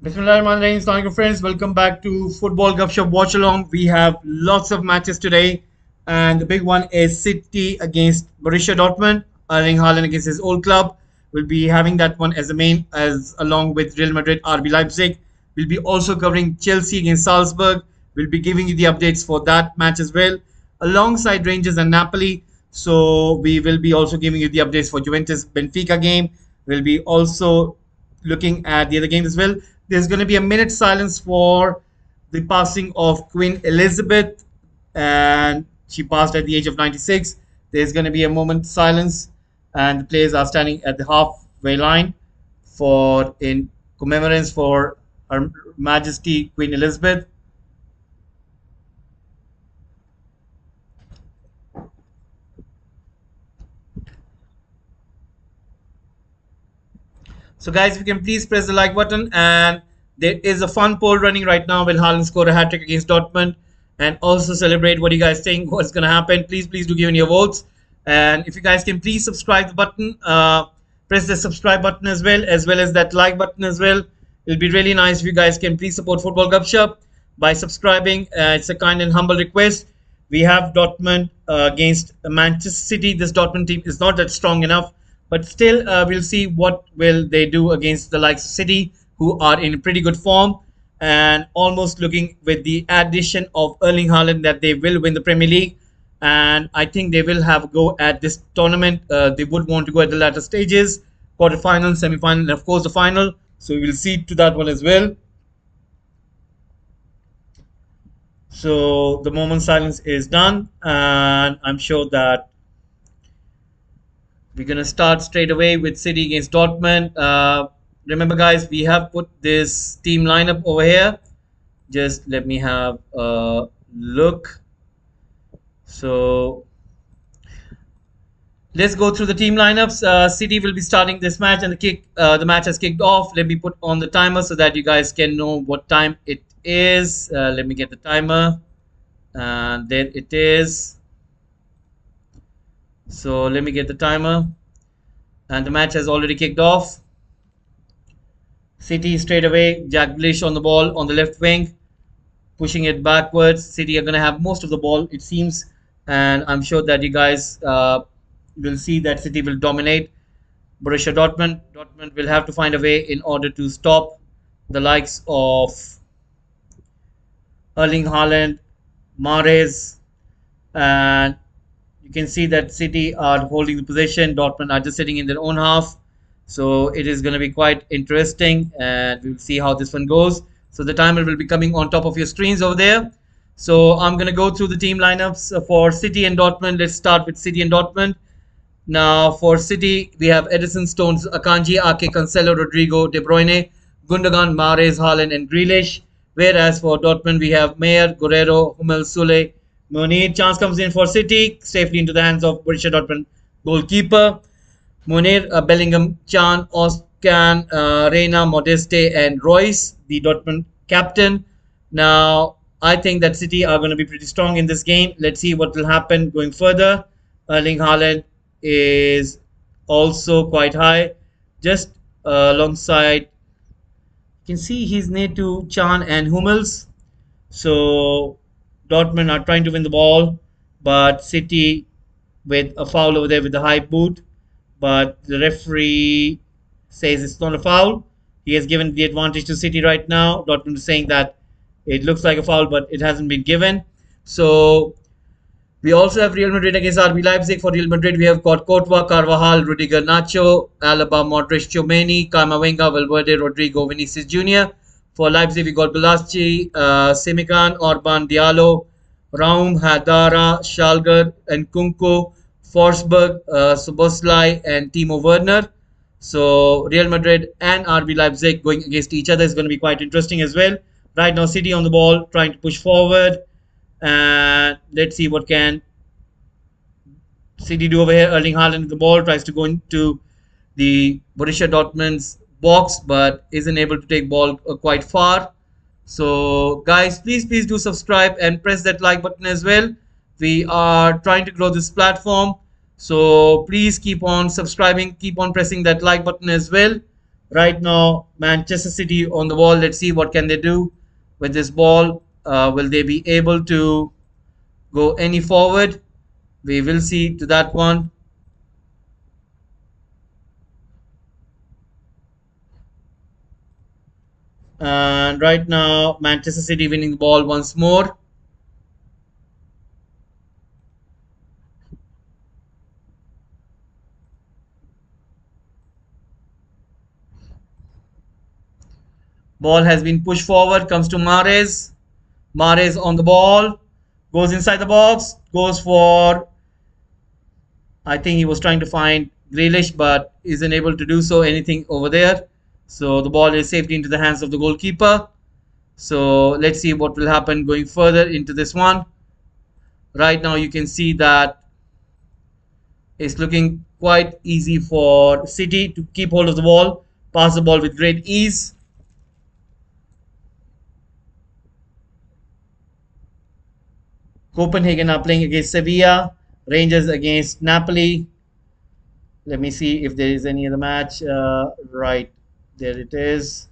Bismillahirrahmanirrahim. Assalamualaikum friends. Welcome back to Football Gupshup Watchalong. We have lots of matches today, and the big one is City against Borussia Dortmund. Erling Haaland against his old club. We'll be having that one as the main, as along with Real Madrid, RB Leipzig. We'll be also covering Chelsea against Salzburg. We'll be giving you the updates for that match as well, alongside Rangers and Napoli. So we will be also giving you the updates for Juventus Benfica game. We'll be also looking at the other games as well. There's going to be a minute silence for the passing of Queen Elizabeth, and she passed at the age of 96. There's going to be a moment silence, and the players are standing at the halfway line for in commemorance for Her Majesty Queen Elizabeth. So, guys, if you can please press the like button. And there is a fun poll running right now. Will Haaland score a hat trick against Dortmund? And also celebrate. What do you guys think? What's going to happen? Please do give in your votes. And if you guys can please subscribe the button, press the subscribe button as well as that like button as well. It'll be really nice if you guys can please support Football Gupshup by subscribing. It's a kind and humble request. We have Dortmund against Manchester City. This Dortmund team is not that strong enough, but still, we'll see what will they do against the likes of City, who are in pretty good form and almost looking with the addition of Erling Haaland that they will win the Premier League. And I think they will have a go at this tournament. They would want to go at the latter stages, quarterfinal, semi-final, and of course the final. So we will see to that one as well. So the moment silence is done, and I'm sure that we're going to start straight away with City against Dortmund. Remember, guys, we have put this team lineup over here. Just let me have a look. So let's go through the team lineups. City will be starting this match, and the match has kicked off. Let me put on the timer so that you guys can know what time it is. Let me get the timer, and there it is. So let me get the timer, and the match has already kicked off. City straight away, Jack Grealish on the ball on the left wing, pushing it backwards. City are going to have most of the ball, it seems, and I'm sure that you guys will see that City will dominate Borussia Dortmund. Dortmund will have to find a way in order to stop the likes of Erling Haaland, Mahrez, and you can see that City are holding the possession. Dortmund are just sitting in their own half. So it is going to be quite interesting, and we'll see how this one goes. So the timer will be coming on top of your screens over there. So I'm going to go through the team lineups for City and Dortmund. Let's start with City and Dortmund. Now for City, we have Edison, Stones, Akanji, Ake, Cancelo, Rodrigo, De Bruyne, Gundogan, Mahrez, Haaland, and Grealish. Whereas for Dortmund, we have Meyer, Guerrero, Hummels, Sule, Munir. Chance comes in for City, safely into the hands of Borussia Dortmund goalkeeper. Munir, Bellingham, Chan, Oscan, Reina, Modeste, and Royce, the Dortmund captain. Now, I think that City are going to be pretty strong in this game. Let's see what will happen going further. Erling Haaland is also quite high, just alongside. You can see he's near to Chan and Hummels. So Dortmund are trying to win the ball, but City with a foul over there with the high boot. But the referee says it's not a foul. He has given the advantage to City right now. Dortmund is saying that it looks like a foul, but it hasn't been given. So we also have Real Madrid against RB Leipzig. For Real Madrid, we have got Courtois, Carvajal, Rudiger, Nacho, Alaba, Modric, Tchouameni, Camavinga, Valverde, Rodrigo, Vinicius Jr. For Leipzig, we got Balaci, Semikan, Orban, Diallo, Raum, Hadara, Schalger, and Kunko, Forsberg, Soboslai, and Timo Werner. So Real Madrid and RB Leipzig going against each other is going to be quite interesting as well. Right now, City on the ball, trying to push forward. And let's see what can City do over here. Erling Haaland with the ball, tries to go into the Borussia Dortmund's box, but isn't able to take ball quite far. So guys, please do subscribe and press that like button as well. We are trying to grow this platform, so please keep on subscribing, keep on pressing that like button as well. Right now, Manchester City on the ball. Let's see what can they do with this ball. Will they be able to go any forward? We will see to that one. And right now, Manchester City winning the ball once more. Ball has been pushed forward. Comes to Mahrez. Mahrez on the ball. Goes inside the box. Goes for, I think he was trying to find Grealish, but isn't able to do so. Anything over there. So the ball is safely into the hands of the goalkeeper. So let's see what will happen going further into this one. Right now, you can see that it's looking quite easy for City to keep hold of the ball, pass the ball with great ease. Copenhagen are playing against Sevilla, Rangers against Napoli. Let me see if there is any other match. Right, there it is.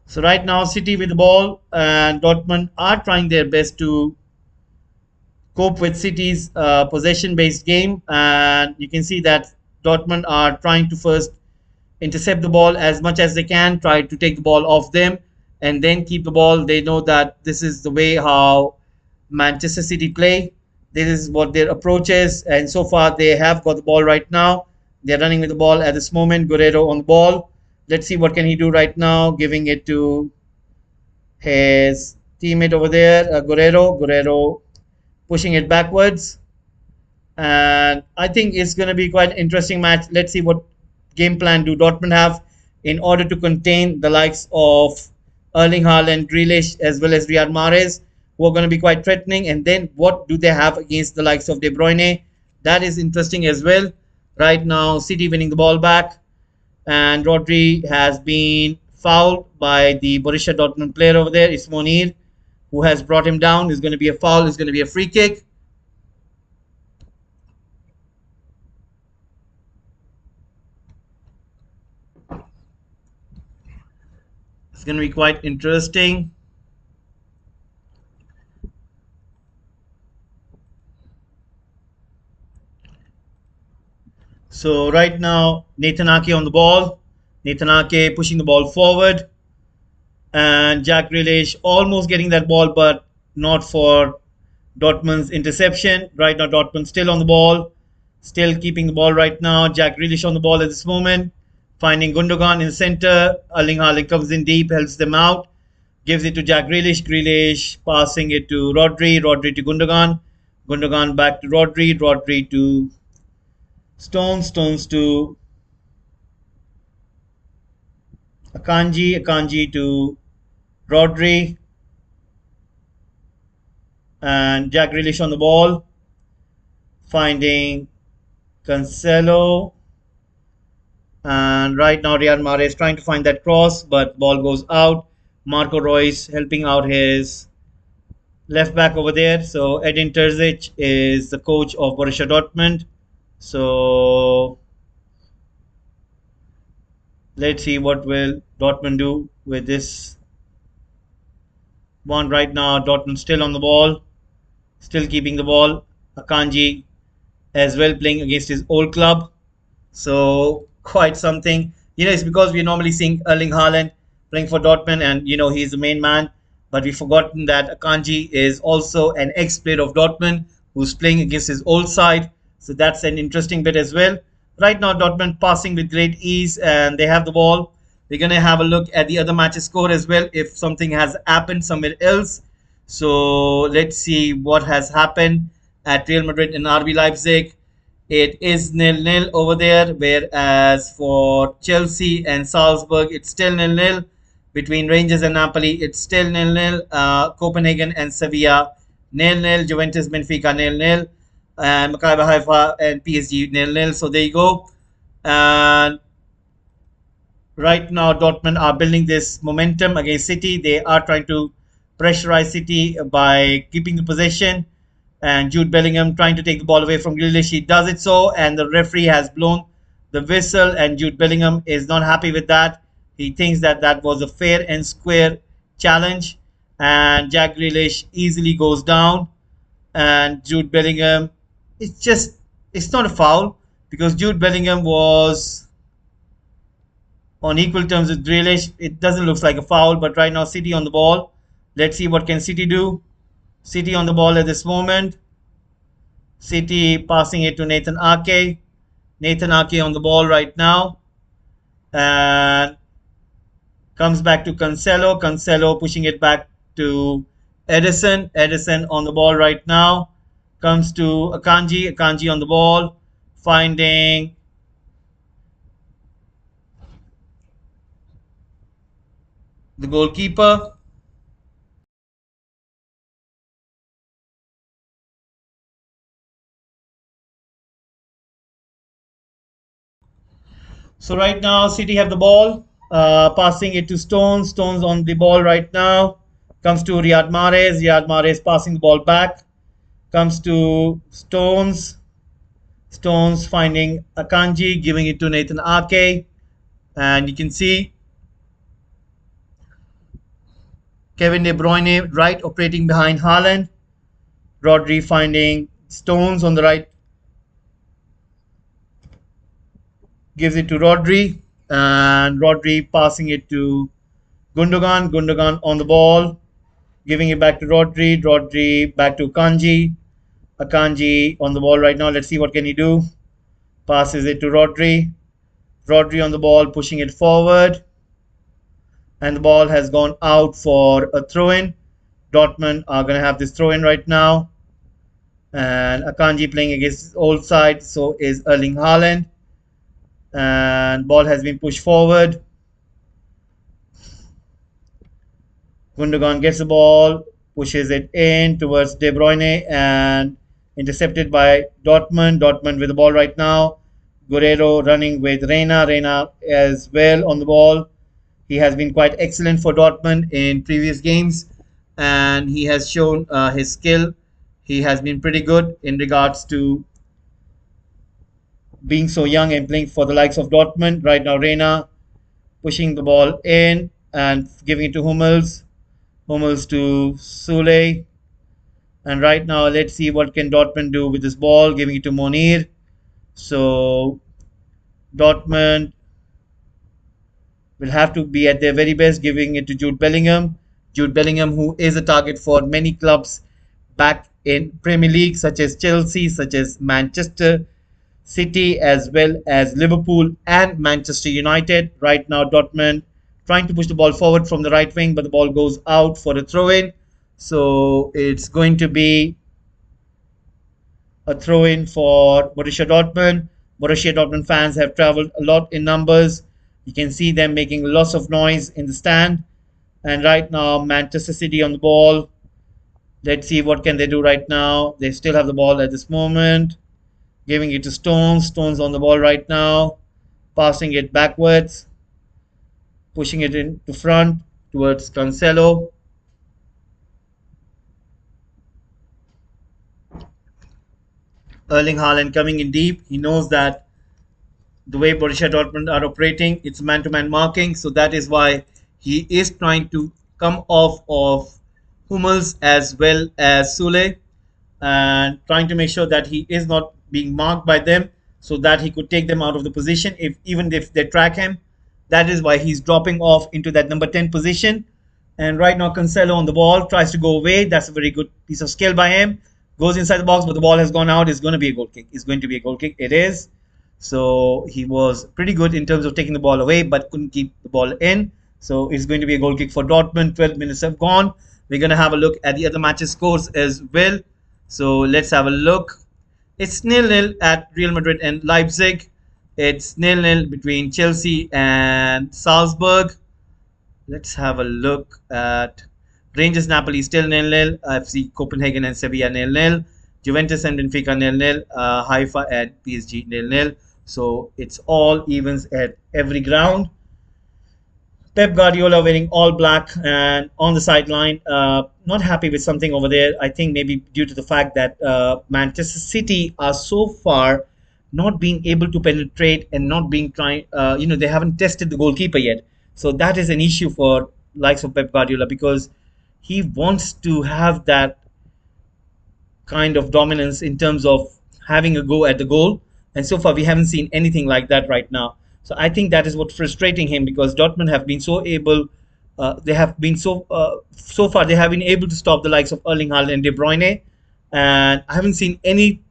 So right now, City with the ball and Dortmund are trying their best to cope with City's possession-based game, and you can see that Dortmund are trying to first intercept the ball as much as they can, try to take the ball off them, and then keep the ball. They know that this is the way how Manchester City play. This is what their approach is, and so far they have got the ball right now. They're running with the ball at this moment. Guerrero on the ball. Let's see what can he do right now, giving it to his teammate over there, Guerrero. Guerrero pushing it backwards. And I think it's going to be quite an interesting match. Let's see what game plan do Dortmund have in order to contain the likes of Erling Haaland, Grealish, as well as Riyad Mahrez, who are going to be quite threatening. And then what do they have against the likes of De Bruyne? That is interesting as well. Right now, City winning the ball back, and Rodri has been fouled by the Borussia Dortmund player over there, Ismonir, who has brought him down. It's going to be a foul. It's going to be a free kick. It's going to be quite interesting. So right now, Nathan Ake on the ball. Nathan Ake pushing the ball forward. And Jack Grealish almost getting that ball, but not for Dortmund's interception. Right now, Dortmund still on the ball. Still keeping the ball right now. Jack Grealish on the ball at this moment. Finding Gundogan in the center. Erling Haaland comes in deep, helps them out. Gives it to Jack Grealish. Grealish passing it to Rodri. Rodri to Gundogan. Gundogan back to Rodri. Rodri to Stones. Stones to Akanji. Akanji to Rodri. And Jack Grealish on the ball. Finding Cancelo. And right now, Riyad Mahrez trying to find that cross, but ball goes out. Marco Reus helping out his left back over there. So Edin Terzic is the coach of Borussia Dortmund. So let's see what will Dortmund do with this one right now. Dortmund still on the ball, still keeping the ball. Akanji as well playing against his old club. So quite something. It's because we're normally seeing Erling Haaland playing for Dortmund, and he's the main man. But we've forgotten that Akanji is also an ex-player of Dortmund who's playing against his old side. So that's an interesting bit as well. Right now, Dortmund passing with great ease, and they have the ball. We're gonna have a look at the other matches score as well if something has happened somewhere else. So let's see what has happened at Real Madrid and RB Leipzig. It is nil-nil over there, whereas for Chelsea and Salzburg, it's still nil-nil. Between Rangers and Napoli, it's still nil-nil. Copenhagen and Sevilla, nil-nil. Juventus, Benfica, nil-nil. And Maccabi Haifa and PSG, nil-nil. So there you go. And right now, Dortmund are building this momentum against City. They are trying to pressurize City by keeping the possession. And Jude Bellingham trying to take the ball away from Grealish. He does it so, and the referee has blown the whistle, and Jude Bellingham is not happy with that. He thinks that that was a fair and square challenge, and Jack Grealish easily goes down. And Jude Bellingham, it's just, it's not a foul because Jude Bellingham was on equal terms with Grealish. It doesn't look like a foul, but right now City on the ball. Let's see what can City do. City on the ball at this moment. City passing it to Nathan Ake. Nathan Ake on the ball right now. And comes back to Cancelo. Cancelo pushing it back to Edison. Edison on the ball right now. Comes to Akanji. Akanji on the ball. Finding the goalkeeper. So right now, City have the ball, passing it to Stones. Stones on the ball right now. Comes to Riyad Mahrez. Riyad Mahrez passing the ball back. Comes to Stones. Stones finding Akanji, giving it to Nathan Ake. And you can see Kevin De Bruyne right operating behind Haaland. Rodri finding Stones on the right. Gives it to Rodri. And Rodri passing it to Gundogan. Gundogan on the ball. Giving it back to Rodri. Rodri back to Kanji. Akanji on the ball right now. Let's see what can he do. Passes it to Rodri. Rodri on the ball, pushing it forward. And the ball has gone out for a throw-in. Dortmund are going to have this throw-in right now. And Akanji playing against his old side. So is Erling Haaland. And ball has been pushed forward. Gundogan gets the ball, pushes it in towards De Bruyne and intercepted by Dortmund. Dortmund with the ball right now. Guerrero running with Reina. Reina as well on the ball. He has been quite excellent for Dortmund in previous games and he has shown his skill. He has been pretty good in regards to being so young and playing for the likes of Dortmund. Right now, Reina pushing the ball in and giving it to Hummels. Hummels to Sule. And right now, let's see what can Dortmund do with this ball, giving it to Monir. So Dortmund will have to be at their very best, giving it to Jude Bellingham. Jude Bellingham, who is a target for many clubs back in Premier League, such as Chelsea, such as Manchester City, as well as Liverpool and Manchester United. Right now, Dortmund trying to push the ball forward from the right wing, but the ball goes out for a throw-in. So it's going to be a throw-in for Borussia Dortmund. Borussia Dortmund fans have traveled a lot in numbers. You can see them making lots of noise in the stand. And right now, Manchester City on the ball. Let's see what can they do right now. They still have the ball at this moment. Giving it to Stones. Stones on the ball right now. Passing it backwards. Pushing it into front towards Cancelo. Erling Haaland coming in deep. He knows that the way Borussia Dortmund are operating, it's man-to-man marking. So that is why he is trying to come off of Hummels as well as Sule and trying to make sure that he is not being marked by them so that he could take them out of the position if even if they track him. That is why he's dropping off into that number 10 position. And right now, Cancelo on the ball tries to go away. That's a very good piece of skill by him. Goes inside the box, but the ball has gone out. It's going to be a goal kick. It's going to be a goal kick. It is. So he was pretty good in terms of taking the ball away, but couldn't keep the ball in. So it's going to be a goal kick for Dortmund. 12 minutes have gone. We're going to have a look at the other matches scores as well. So let's have a look. It's 0-0 at Real Madrid and Leipzig. It's 0-0 between Chelsea and Salzburg. Let's have a look at Rangers Napoli still 0-0. FC Copenhagen and Sevilla 0-0. Juventus and Benfica 0-0. Haifa and PSG 0-0. So it's all evens at every ground. Pep Guardiola wearing all black and on the sideline, not happy with something over there. I think maybe due to the fact that Manchester City are so far not being able to penetrate and not being trying. They haven't tested the goalkeeper yet, so that is an issue for likes of Pep Guardiola because he wants to have that kind of dominance in terms of having a go at the goal. And so far, we haven't seen anything like that right now. So I think that is what's frustrating him because Dortmund have been so able. They have been so far they have been able to stop the likes of Erling Haaland and De Bruyne, and I haven't seen any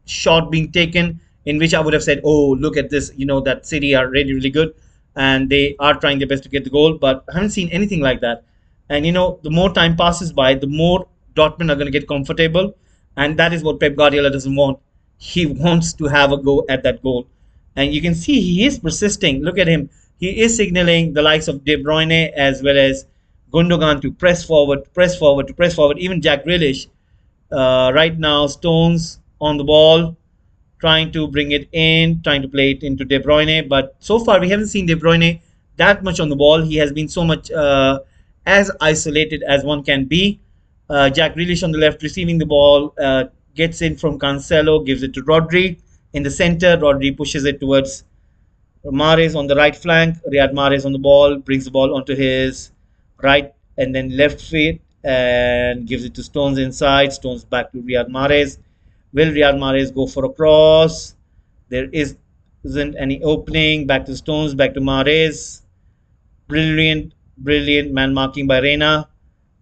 shot being taken in which I would have said, "Oh, look at this! That City are really really good, and they are trying their best to get the goal." But I haven't seen anything like that. And the more time passes by, the more Dortmund are going to get comfortable, and that is what Pep Guardiola doesn't want. He wants to have a go at that goal. And you can see he is persisting. Look at him. He is signaling the likes of De Bruyne as well as Gundogan to press forward, press forward, to press forward. Even Jack Grealish. Right now, Stones on the ball, trying to bring it in, trying to play it into De Bruyne. But so far, we haven't seen De Bruyne that much on the ball. He has been so much as isolated as one can be. Jack Grealish on the left receiving the ball, gets in from Cancelo, gives it to Rodri in the center. Rodri pushes it towards Mahrez on the right flank. Riyad Mahrez on the ball, brings the ball onto his right and then left feet and gives it to Stones inside. Stones back to Riyad Mahrez. Will Riyad Mahrez go for a cross? Isn't any opening. Back to Stones, back to Mahrez. Brilliant, brilliant man marking by Reina,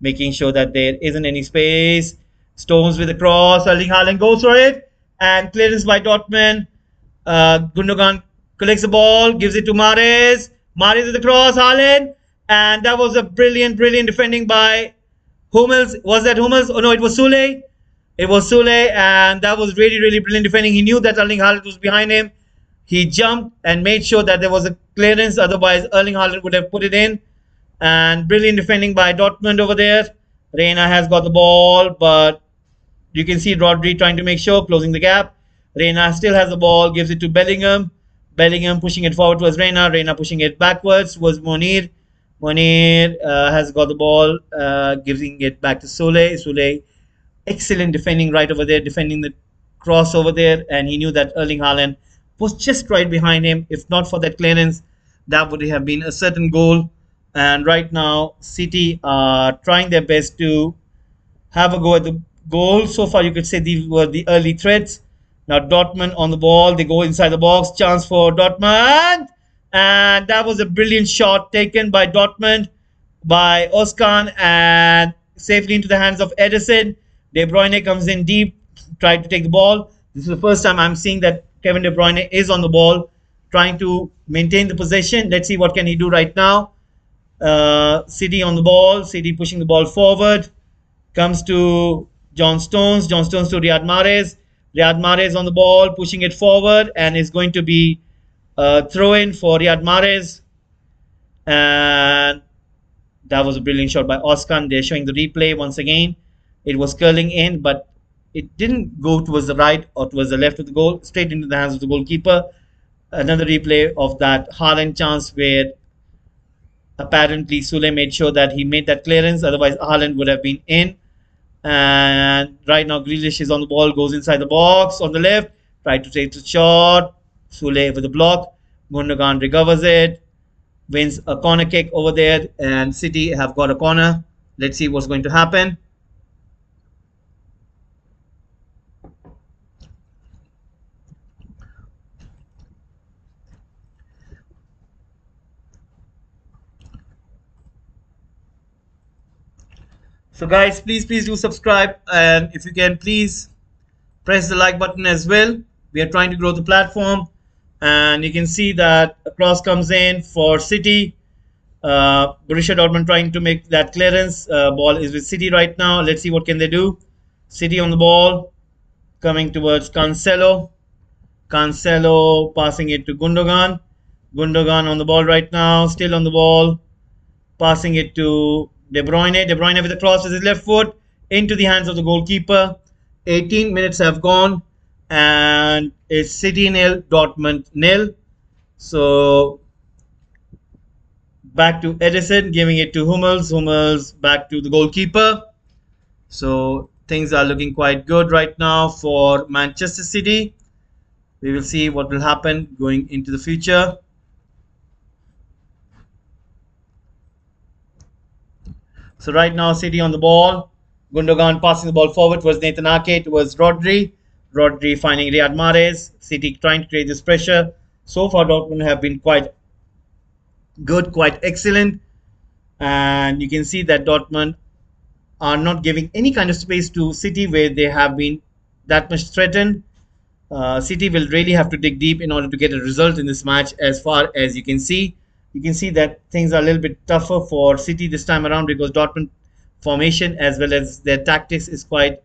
making sure that there isn't any space. Stones with a cross. Erling Haaland goes for it. And clearance by Dortmund. Gundogan collects the ball, gives it to Mahrez. Mahrez with the cross, Haaland. And that was a brilliant, brilliant defending by Hummels. Was that Hummels? Oh no, it was Sule. It was Sule. And that was really, really brilliant defending. He knew that Erling Haaland was behind him. He jumped and made sure that there was a clearance. Otherwise, Erling Haaland would have put it in. And brilliant defending by Dortmund over there. Reina has got the ball, but you can see Rodri trying to make sure, closing the gap. Reina still has the ball, gives it to Bellingham. Bellingham pushing it forward towards Reina. Reina pushing it backwards towards Monir. Monir has got the ball, giving it back to Sule. Sule, excellent defending right over there, defending the cross over there. And he knew that Erling Haaland was just right behind him. If not for that clearance, that would have been a certain goal. And right now, City are trying their best to have a go at the goal. So far, you could say these were the early threats. Now, Dortmund on the ball. They go inside the box. Chance for Dortmund. And that was a brilliant shot taken by Dortmund, by Özcan, and safely into the hands of Ederson. De Bruyne comes in deep, tried to take the ball. This is the first time I'm seeing that Kevin De Bruyne is on the ball, trying to maintain the possession. Let's see what can he do right now. City on the ball. City pushing the ball forward. Comes to John Stones. John Stones to Riyad Mahrez. Riyad Mahrez on the ball, pushing it forward, and is going to be throw in for Riyad Mahrez. And that was a brilliant shot by Özcan. They're showing the replay once again. It was curling in, but it didn't go towards the right or towards the left of the goal, straight into the hands of the goalkeeper. Another replay of that Haaland chance where apparently Sule made sure that he made that clearance. Otherwise, Haaland would have been in. And right now, Grealish is on the ball, goes inside the box on the left, tried to take the shot. Sule with the block. Gundogan recovers it, wins a corner kick over there, and City have got a corner. Let's see what's going to happen. So guys, please do subscribe, and if you can, please press the like button as well. We are trying to grow the platform, and you can see that a cross comes in for City. Borussia Dortmund trying to make that clearance. Ball is with City right now. Let's see what can they do. City on the ball, coming towards Cancelo. Cancelo passing it to Gundogan. Gundogan on the ball right now, still on the ball, passing it to De Bruyne. De Bruyne with a cross with his left foot into the hands of the goalkeeper. 18 minutes have gone. and it's City nil, Dortmund nil. So back to Edison, giving it to Hummels. Hummels back to the goalkeeper. So things are looking quite good right now for Manchester City. We will see what will happen going into the future. So right now, City on the ball. Gundogan passing the ball forward towards Nathan Ake, towards Rodri. Rodri finding Riyad Mahrez. City trying to create this pressure. So far, Dortmund have been quite good, quite excellent. And you can see that Dortmund are not giving any kind of space to City where they have been that much threatened. City will really have to dig deep in order to get a result in this match. As far as you can see that things are a little bit tougher for City this time around because Dortmund formation as well as their tactics is quite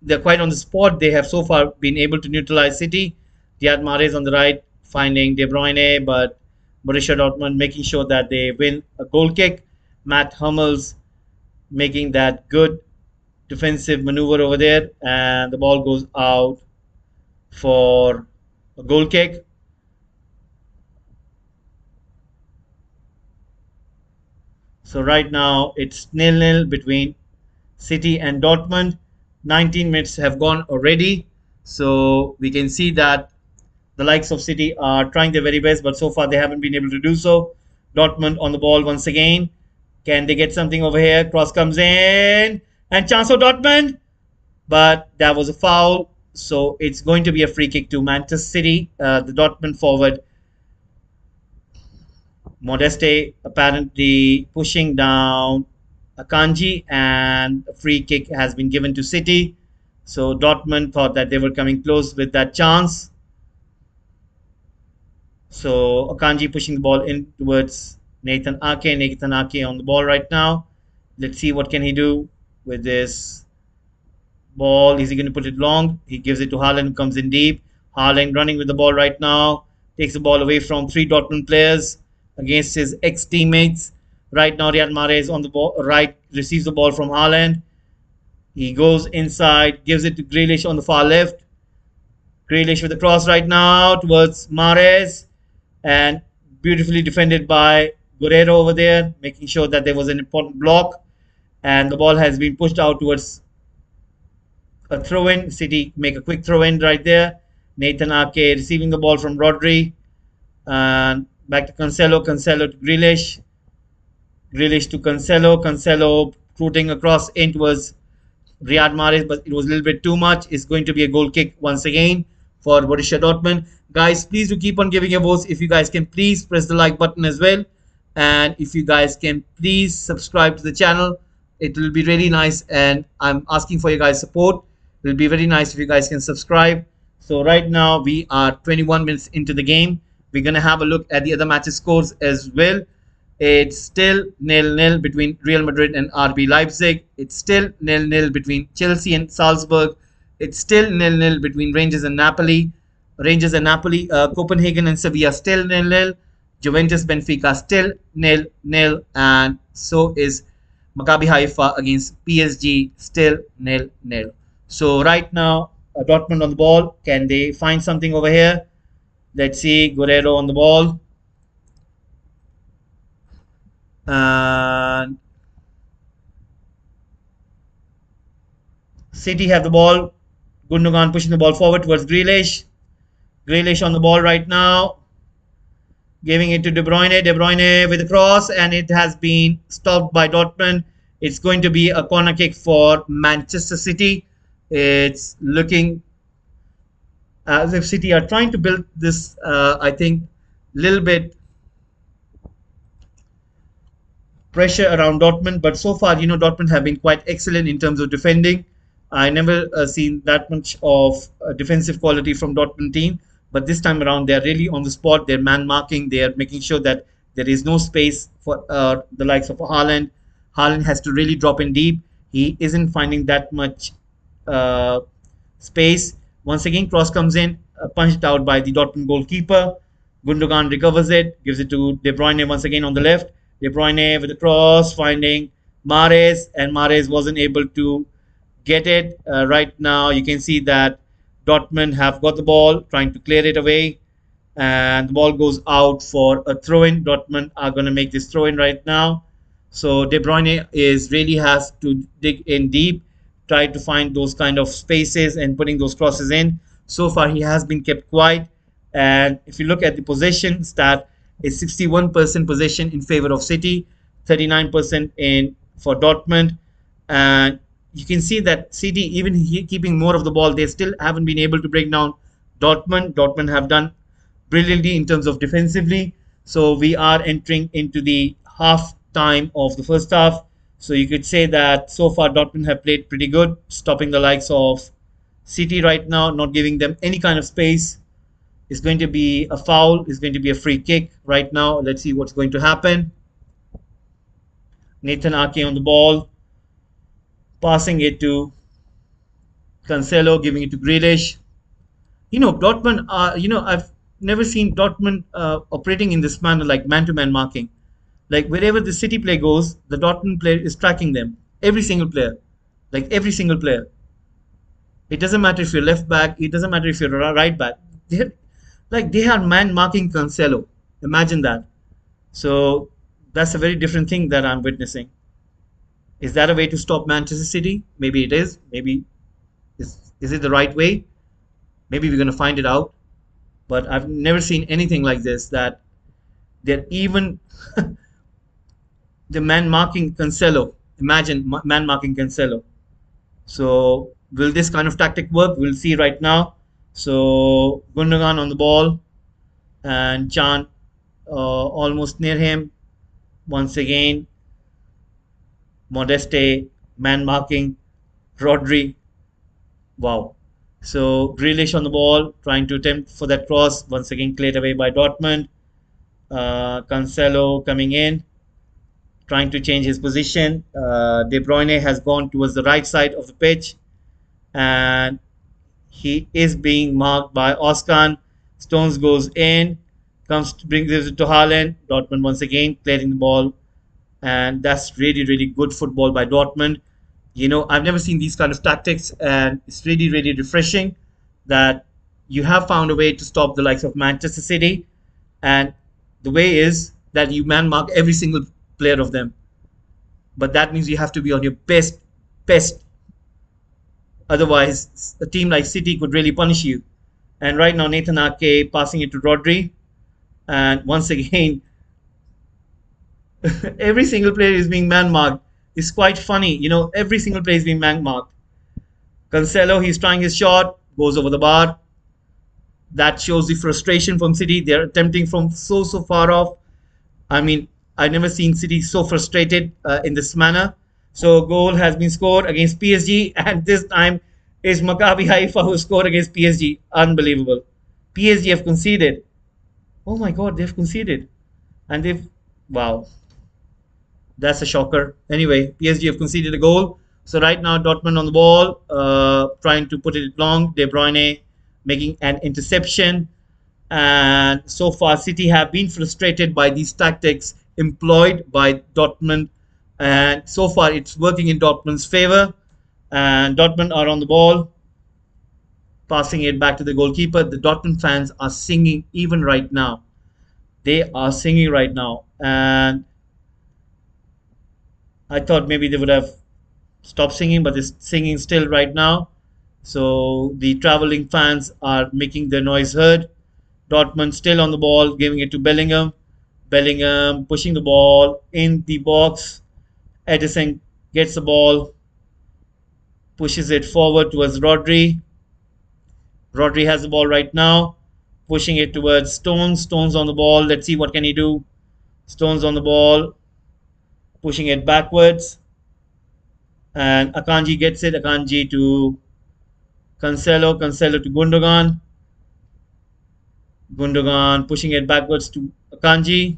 they're quite on the spot. They have so far been able to neutralize City. Riyad Mahrez on the right finding De Bruyne, but Borussia Dortmund making sure that they win a goal kick. Matt Hummels making that good defensive maneuver over there, and the ball goes out for a goal kick. So right now it's nil-nil between City and Dortmund. 19 minutes have gone already. So we can see that the likes of City are trying their very best, but so far they haven't been able to do so. Dortmund on the ball once again. Can they get something over here? Cross comes in. And chance for Dortmund. But that was a foul. So it's going to be a free kick to Manchester City. The Dortmund forward Modeste apparently pushing down Akanji, and a free kick has been given to City. So Dortmund thought that they were coming close with that chance. So Akanji pushing the ball in towards Nathan Ake. Nathan Ake on the ball right now. Let's see what can he do with this ball. Is he going to put it long? He gives it to Haaland, who comes in deep. Haaland running with the ball right now. Takes the ball away from three Dortmund players against his ex-teammates. Right now, Riyad Mahrez on the ball, right, receives the ball from Haaland. He goes inside, gives it to Grealish on the far left. Grealish with the cross right now towards Mahrez, and beautifully defended by Guerrero over there, making sure that there was an important block. And the ball has been pushed out towards a throw-in. City make a quick throw-in right there. Nathan Ake receiving the ball from Rodri. And back to Cancelo. Cancelo to Grealish. Grealish to Cancelo. Cancelo rooting across in towards Riyad Mahrez, but it was a little bit too much. It's going to be a goal kick once again for Borussia Dortmund. Guys, please do keep on giving your votes. If you guys can please press the like button as well. And if you guys can please subscribe to the channel, it will be really nice. And I'm asking for your guys' support. It will be very nice if you guys can subscribe. So right now we are 21 minutes into the game. We're going to have a look at the other matches scores as well. It's still 0-0 between Real Madrid and RB Leipzig. It's still 0-0 between Chelsea and Salzburg. It's still 0-0 between Rangers and Napoli. Copenhagen and Sevilla still 0-0. Juventus Benfica still 0-0. And so is Maccabi Haifa against PSG still 0-0. So right now, Dortmund on the ball. Can they find something over here? Let's see. Guerrero on the ball. And City have the ball. Gundogan pushing the ball forward towards Grealish. Grealish on the ball right now. Giving it to De Bruyne. De Bruyne with a cross, and it has been stopped by Dortmund. It's going to be a corner kick for Manchester City. It's looking as if City are trying to build this, I think, little bit pressure around Dortmund, but so far, Dortmund have been quite excellent in terms of defending. I never seen that much of defensive quality from Dortmund team, but this time around, they're really on the spot. They're man marking. They're making sure that there is no space for the likes of Haaland. Haaland has to really drop in deep. He isn't finding that much space. Once again, cross comes in, punched out by the Dortmund goalkeeper. Gundogan recovers it, gives it to De Bruyne once again on the left. De Bruyne with the cross, finding Mahrez, and Mahrez wasn't able to get it. Right now, you can see that Dortmund have got the ball, trying to clear it away, and the ball goes out for a throw-in. Dortmund are going to make this throw-in right now. So De Bruyne is really has to dig in deep, try to find those kind of spaces and putting those crosses in. So far, he has been kept quiet. And if you look at the possession stat, it's 61% possession in favor of City, 39% in for Dortmund, and you can see that City, even keeping more of the ball, they still haven't been able to break down Dortmund. Dortmund have done brilliantly in terms of defensively. So we are entering into the half time of the first half. So you could say that so far Dortmund have played pretty good, stopping the likes of City right now, not giving them any kind of space. It's going to be a foul. It's going to be a free kick right now. Let's see what's going to happen. Nathan Ake on the ball, passing it to Cancelo, giving it to Grealish. Dortmund, I've never seen Dortmund operating in this manner, like man-to-man marking. Like wherever the City player goes, the Dortmund player is tracking them. Every single player. Like every single player. It doesn't matter if you're left back. It doesn't matter if you're right back. They are man marking Cancelo. Imagine that. So that's a very different thing that I'm witnessing. Is that a way to stop Manchester City? Maybe it is. Maybe is it the right way? Maybe we're going to find it out. But I've never seen anything like this, that they're even the man marking Cancelo. Imagine man marking Cancelo. So will this kind of tactic work? We'll see right now. So Gundogan on the ball, and Chan almost near him. Once again, Modeste man marking Rodri. Wow. So Grealish on the ball, trying to attempt for that cross. Once again, cleared away by Dortmund. Cancelo coming in, trying to change his position. De Bruyne has gone towards the right side of the pitch, and he is being marked by Oskan. Stones goes in, brings it to Haaland. Dortmund once again clearing the ball, and that's really, really good football by Dortmund. I've never seen these kind of tactics, and it's really, really refreshing that you have found a way to stop the likes of Manchester City. And the way is that you man mark every single player of them. But that means you have to be on your best. Otherwise, a team like City could really punish you. And right now, Nathan Ake passing it to Rodri. And once again, every single player is being man marked. It's quite funny. Every single player is being man marked. Cancelo, he's trying his shot, goes over the bar. That shows the frustration from City. They're attempting from so far off. I mean, I've never seen City so frustrated in this manner. So goal has been scored against PSG, and this time is Maccabi Haifa who scored against PSG. Unbelievable. PSG have conceded. Oh my God, they've conceded. And wow. That's a shocker. Anyway, PSG have conceded a goal. So right now, Dortmund on the ball, trying to put it long. De Bruyne making an interception. And so far, City have been frustrated by these tactics employed by Dortmund. And so far, it's working in Dortmund's favor. And Dortmund are on the ball, passing it back to the goalkeeper. The Dortmund fans are singing even right now. They are singing right now. And I thought maybe they would have stopped singing, but they're singing still right now. So the traveling fans are making their noise heard. Dortmund still on the ball, giving it to Bellingham. Bellingham pushing the ball in the box. Edison gets the ball, pushes it forward towards Rodri. Rodri has the ball right now, pushing it towards Stones. Stones on the ball. Let's see what can he do. Stones on the ball, pushing it backwards. And Akanji gets it. Akanji to Cancelo. Cancelo to Gundogan. Gundogan pushing it backwards to Akanji.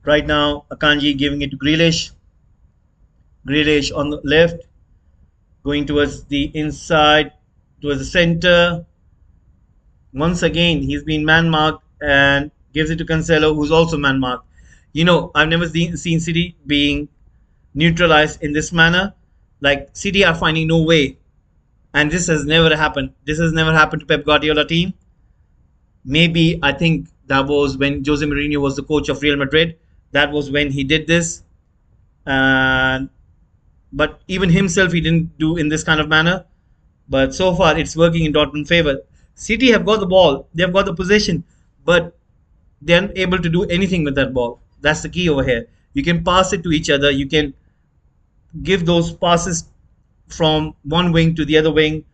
Right now, Akanji giving it to Grealish. Grealish on the left, going towards the inside, towards the center. Once again, he's been man marked and gives it to Cancelo, who's also man marked. I've never seen City being neutralized in this manner. Like City are finding no way, and this has never happened. This has never happened to Pep Guardiola team. Maybe I think that was when Jose Mourinho was the coach of Real Madrid. That was when he did this, and but even himself he didn't do in this kind of manner. But so far it's working in Dortmund favor. City have got the ball, they've got the possession, but they aren't able to do anything with that ball. That's the key over here. You can pass it to each other. You can give those passes from one wing to the other wing,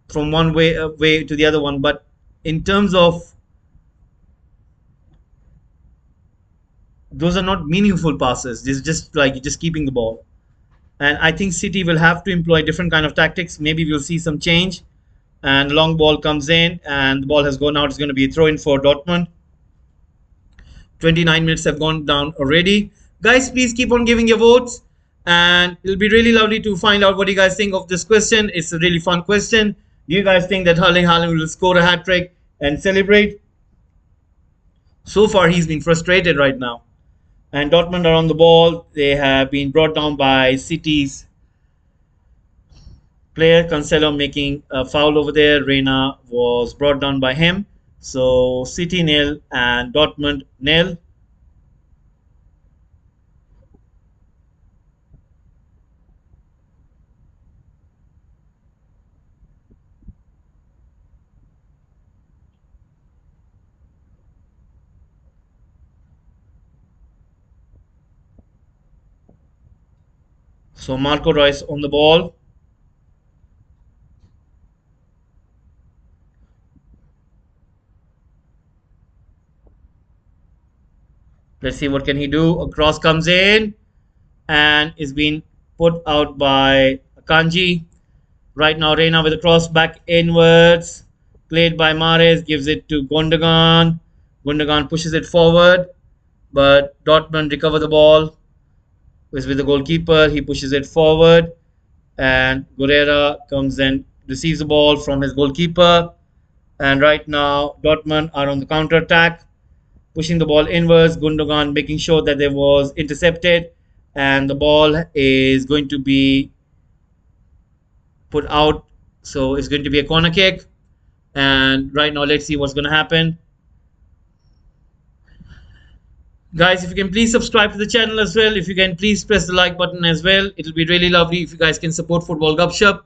from one way to the other one. But in terms of those are not meaningful passes. It's just like you're just keeping the ball. And I think City will have to employ different kind of tactics. Maybe we'll see some change. And the long ball comes in, and the ball has gone out. It's going to be a throw in for Dortmund. 29 minutes have gone down already. Guys, please keep on giving your votes. And it'll be really lovely to find out what you guys think of this question. It's a really fun question. Do you guys think that Erling Haaland will score a hat trick and celebrate? So far, he's been frustrated right now. And Dortmund are on the ball. They have been brought down by City's player Cancelo making a foul over there. Reina was brought down by him. So City nil and Dortmund nil. So Marco Reus on the ball. Let's see what can he do. A cross comes in and is being put out by Akanji. Right now, Reina with a cross back inwards. Played by Mahrez, gives it to Gundogan. Gundogan pushes it forward, but Dortmund recover the ball. Is with the goalkeeper. He pushes it forward, and Guerrera comes and receives the ball from his goalkeeper. And right now, Dortmund are on the counter attack, pushing the ball inwards. Gundogan making sure that there was intercepted, and the ball is going to be put out. So it's going to be a corner kick. And right now, let's see what's going to happen. Guys, if you can please subscribe to the channel as well. If you can please press the like button as well. It'll be really lovely if you guys can support Football Gupshup.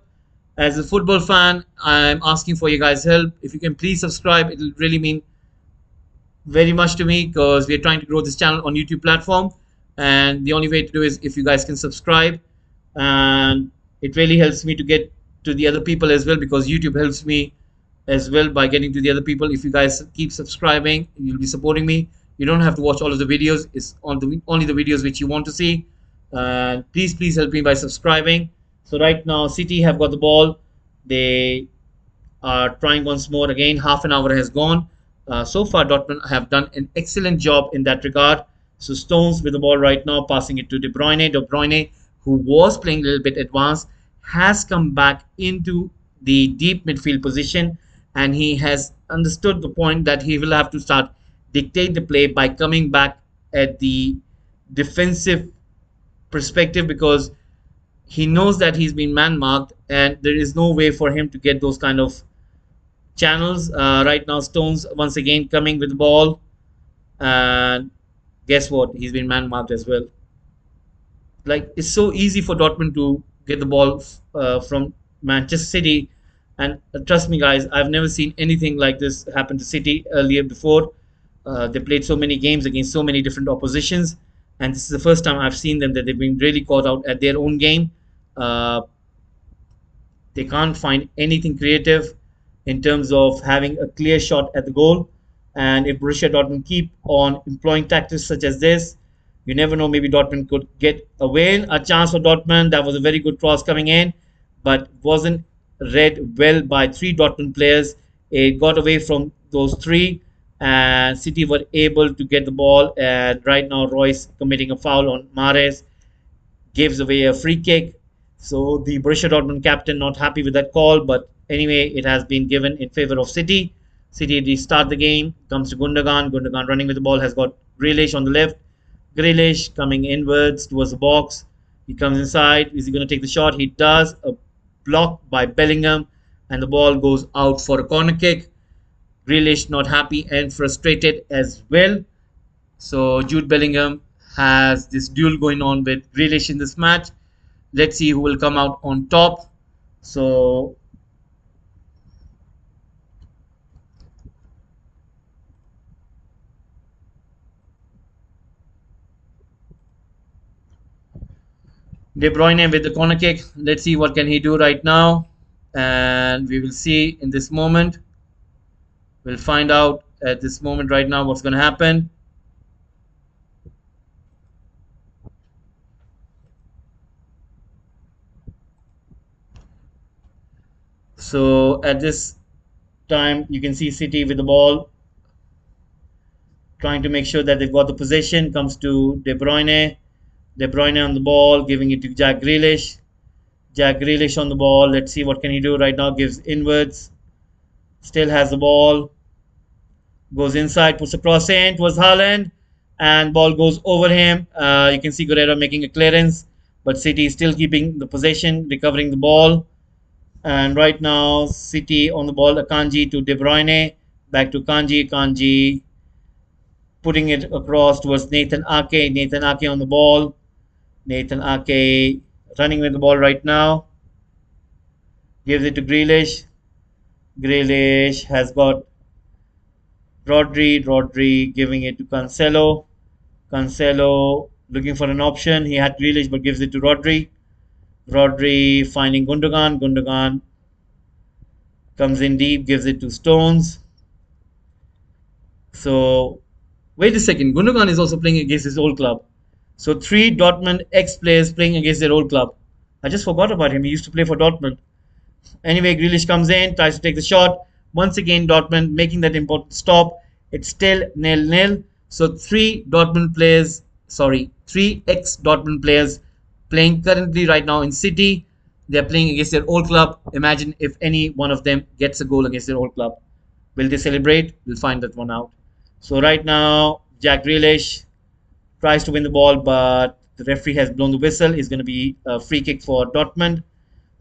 As a football fan, I'm asking for you guys' help. If you can please subscribe, it'll really mean very much to me because we're trying to grow this channel on YouTube platform. And the only way to do is if you guys can subscribe. And it really helps me to get to the other people as well because YouTube helps me as well by getting to the other people. If you guys keep subscribing, you'll be supporting me. You don't have to watch all of the videos. It's only the videos which you want to see. Please help me by subscribing. So right now, City have got the ball. They are trying once more. Again, half an hour has gone. So far, Dortmund have done an excellent job in that regard. So Stones with the ball right now, passing it to De Bruyne. De Bruyne, who was playing a little bit advanced, has come back into the deep midfield position. And he has understood the point that he will have to start dictate the play by coming back at the defensive perspective because he knows that he's been man marked and there is no way for him to get those kind of channels. Right now, Stones once again coming with the ball, and guess what? He's been man marked as well. Like it's so easy for Dortmund to get the ball from Manchester City, and trust me, guys, I've never seen anything like this happen to City earlier before. They played so many games against so many different oppositions, and this is the first time I've seen them that they've been really caught out at their own game. They can't find anything creative in terms of having a clear shot at the goal. And if Borussia Dortmund keep on employing tactics such as this, you never know, maybe Dortmund could get a win. A chance for Dortmund. That was a very good cross coming in, but wasn't read well by three Dortmund players. It got away from those three, and City were able to get the ball. And right now, Royce committing a foul on Mahrez gives away a free kick. So the Borussia Dortmund captain not happy with that call, but anyway, it has been given in favor of City. City restart the game. Comes to Gundogan. Gundogan running with the ball has got Grealish on the left. Grealish coming inwards towards the box. He comes inside. Is he going to take the shot? He does. A block by Bellingham, and the ball goes out for a corner kick. Grealish not happy and frustrated as well. So Jude Bellingham has this duel going on with Grealish in this match. Let's see who will come out on top. So De Bruyne with the corner kick. Let's see what can he do right now, and we will see in this moment. We'll find out at this moment right now what's going to happen. So at this time, you can see City with the ball, trying to make sure that they've got the possession. Comes to De Bruyne. De Bruyne on the ball, giving it to Jack Grealish. Jack Grealish on the ball. Let's see what can he do right now. Gives inwards. Still has the ball. Goes inside, puts a cross in towards Haaland, and ball goes over him. You can see Guerrero making a clearance, but City is still keeping the possession, recovering the ball. And right now, City on the ball. Akanji to De Bruyne. Back to Kanji. Kanji putting it across towards Nathan Ake. Nathan Ake on the ball. Nathan Ake running with the ball right now. Gives it to Grealish. Grealish has got Rodri. Rodri giving it to Cancelo. Cancelo looking for an option. He had Grealish but gives it to Rodri. Rodri finding Gundogan. Gundogan comes in deep, gives it to Stones. So, wait a second. Gundogan is also playing against his old club. So, three Dortmund ex-players playing against their old club. I just forgot about him. He used to play for Dortmund. Anyway, Grealish comes in, tries to take the shot. Once again, Dortmund making that important stop. It's still 0-0. So, three ex-Dortmund players playing currently right now in City. They're playing against their old club. Imagine if any one of them gets a goal against their old club. Will they celebrate? We'll find that one out. So right now, Jack Grealish tries to win the ball, but the referee has blown the whistle. It's going to be a free kick for Dortmund.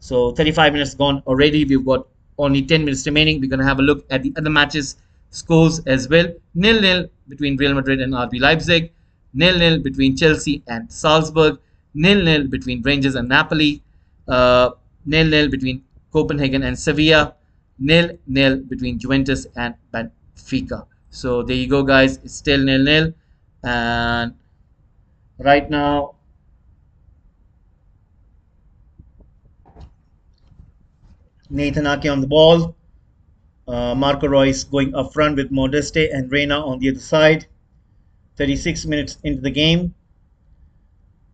So 35 minutes gone already. We've got only 10 minutes remaining. We're going to have a look at the other matches scores as well. 0-0 between Real Madrid and RB Leipzig. 0-0 between Chelsea and Salzburg. 0-0 between Rangers and Napoli. 0-0 between Copenhagen and Sevilla. 0-0 between Juventus and Benfica. So there you go, guys. It's still 0-0. And right now, Nathan Ake on the ball. Marco Reus going up front with Modeste and Reina on the other side. 36 minutes into the game.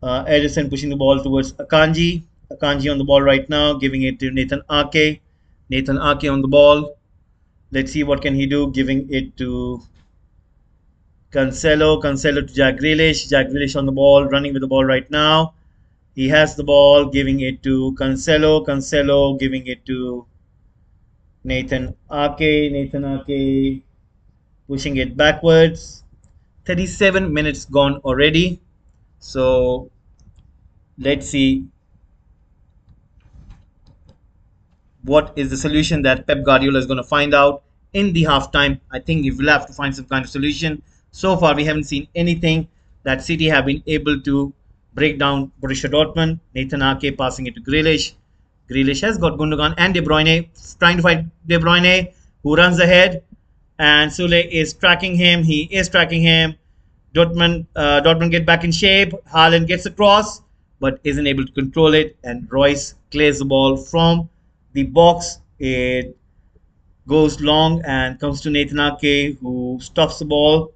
Edison pushing the ball towards Akanji. Akanji on the ball right now, giving it to Nathan Ake. Nathan Ake on the ball. Let's see what can he do, giving it to Cancelo. Cancelo to Jack Grealish. Jack Grealish on the ball, running with the ball right now. He has the ball, giving it to Cancelo. Cancelo giving it to Nathan Ake. Nathan Ake pushing it backwards. 37 minutes gone already. So let's see what is the solution that Pep Guardiola is going to find out in the halftime. I think we will have to find some kind of solution. So far, we haven't seen anything that City have been able to break down Borussia Dortmund. Nathan Ake passing it to Grealish. Grealish has got Gundogan and De Bruyne, trying to find De Bruyne, who runs ahead. And Sule is tracking him. He is tracking him. Dortmund get back in shape. Haaland gets across, but isn't able to control it. And Royce clears the ball from the box. It goes long and comes to Nathan Ake, who stops the ball,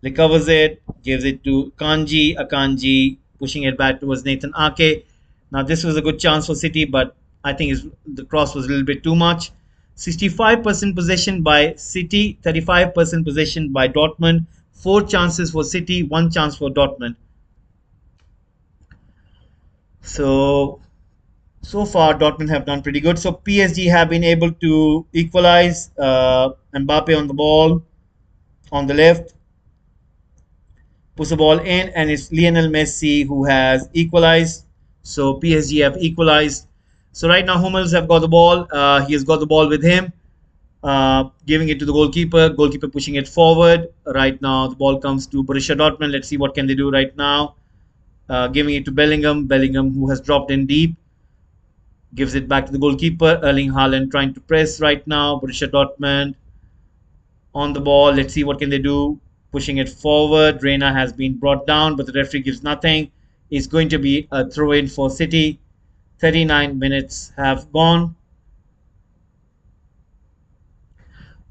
recovers it, gives it to Kanji. Akanji pushing it back towards Nathan Ake. Now this was a good chance for City, but I think the cross was a little bit too much. 65% possession by City, 35% possession by Dortmund. 4 chances for City, 1 chance for Dortmund. So far Dortmund have done pretty good. So PSG have been able to equalize. Mbappe on the ball on the left, puts the ball in, and it's Lionel Messi who has equalized. So PSG have equalized. So right now Hummels have got the ball. He has got the ball with him, giving it to the goalkeeper. Goalkeeper pushing it forward. Right now the ball comes to Borussia Dortmund. Let's see what can they do right now. Giving it to Bellingham. Bellingham, who has dropped in deep, gives it back to the goalkeeper. Erling Haaland trying to press right now. Borussia Dortmund on the ball. Let's see what can they do. Pushing it forward. Reina has been brought down, but the referee gives nothing. It's going to be a throw-in for City. 39 minutes have gone.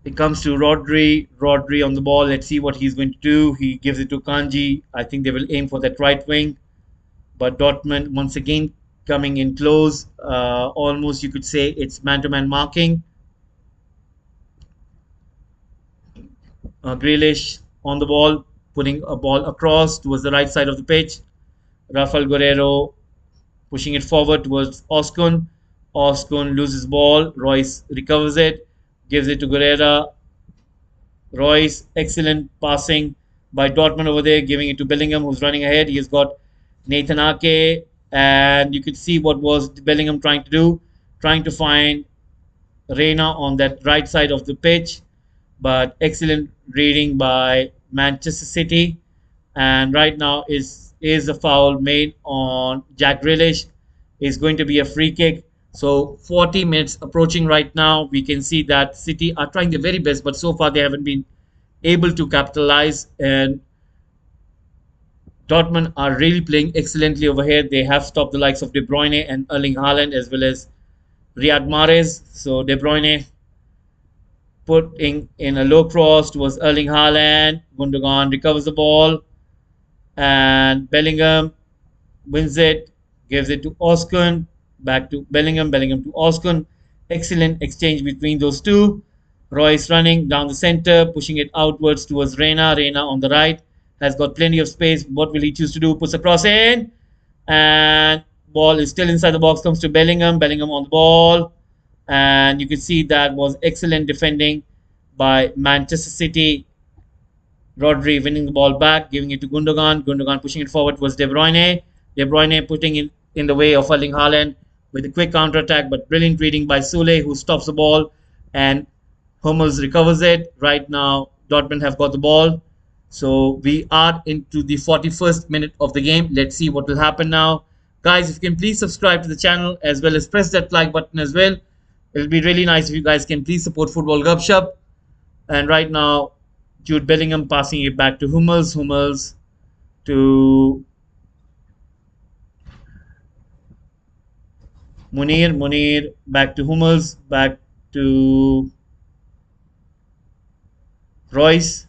It comes to Rodri. Rodri on the ball. Let's see what he's going to do. He gives it to Kanji. I think they will aim for that right wing. But Dortmund once again coming in close. Almost you could say it's man-to-man marking. Grealish on the ball, putting a ball across towards the right side of the pitch. Rafael Guerrero pushing it forward towards Oskun. Oskun loses ball. Royce recovers it, gives it to Guerrero. Royce, excellent passing by Dortmund over there, giving it to Bellingham, who's running ahead. He has got Nathan Ake, and you could see what was Bellingham trying to do, trying to find Reina on that right side of the pitch. But excellent reading by Manchester City. And right now is a foul made on Jack Grealish. Is going to be a free kick. So 40 minutes approaching right now. We can see that City are trying their very best, but so far they haven't been able to capitalize. And Dortmund are really playing excellently over here. They have stopped the likes of De Bruyne and Erling Haaland as well as Riyad Mahrez. So De Bruyne putting in a low cross towards Erling Haaland. Gundogan recovers the ball, and Bellingham wins it, gives it to Oskun, back to Bellingham, Bellingham to Oskun. Excellent exchange between those two. Royce running down the center, pushing it outwards towards Reina. Reina on the right has got plenty of space. What will he choose to do? Puts a cross in, and ball is still inside the box. Comes to Bellingham. Bellingham on the ball, and you can see that was excellent defending by Manchester City. Rodri winning the ball back, giving it to Gundogan. Gundogan pushing it forward was De Bruyne. De Bruyne putting it in the way of Erling Haaland with a quick counter attack, but brilliant reading by Sule, who stops the ball, and Hummels recovers it. Right now, Dortmund have got the ball. So we are into the 41st minute of the game. Let's see what will happen now. Guys, if you can please subscribe to the channel as well as press that like button as well. It'll be really nice if you guys can please support Football Gupshup. And right now, Jude Bellingham passing it back to Hummels. Hummels to Munir. Munir back to Hummels. Back to Royce.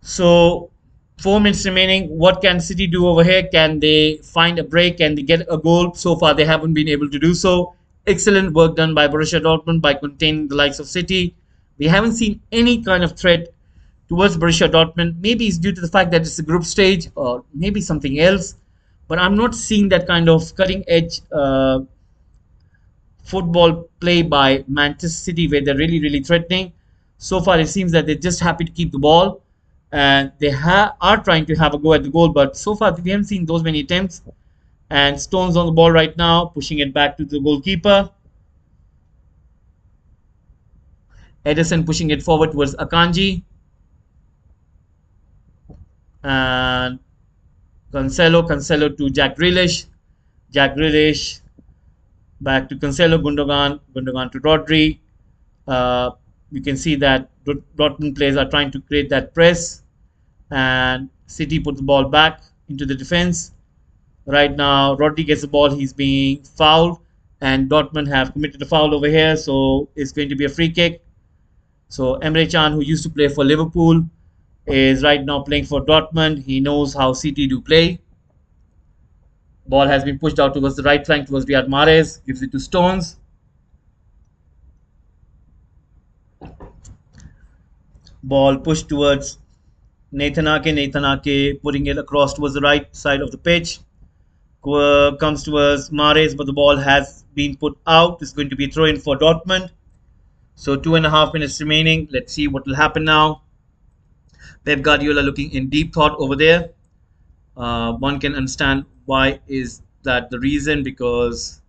So 4 minutes remaining. What can City do over here? Can they find a break? Can they get a goal? So far, they haven't been able to do so. Excellent work done by Borussia Dortmund by containing the likes of City. We haven't seen any kind of threat towards Borussia Dortmund. Maybe it's due to the fact that it's a group stage, or maybe something else. But I'm not seeing that kind of cutting-edge football play by Manchester City where they're really, really threatening. So far, it seems that they're just happy to keep the ball. And they are trying to have a go at the goal. But so far, we haven't seen those many attempts. And Stones on the ball right now, pushing it back to the goalkeeper. Edison pushing it forward towards Akanji. And Cancelo to Jack Grealish. Jack Grealish back to Cancelo. Gundogan to Rodri. You can see that Dortmund players are trying to create that press. And City put the ball back into the defense. Right now, Rodri gets the ball. He's being fouled. And Dortmund have committed a foul over here. So it's going to be a free kick. So Emre Can, who used to play for Liverpool, is right now playing for Dortmund. He knows how City do play. Ball has been pushed out towards the right flank towards Riyad Mahrez. Gives it to Stones. Ball pushed towards Nathan Ake. Nathan Ake putting it across towards the right side of the pitch. Comes towards Mahrez, but the ball has been put out. It's going to be a throw in for Dortmund. So 2.5 minutes remaining. Let's see what will happen now. Pep Guardiola looking in deep thought over there. One can understand why is that the reason, because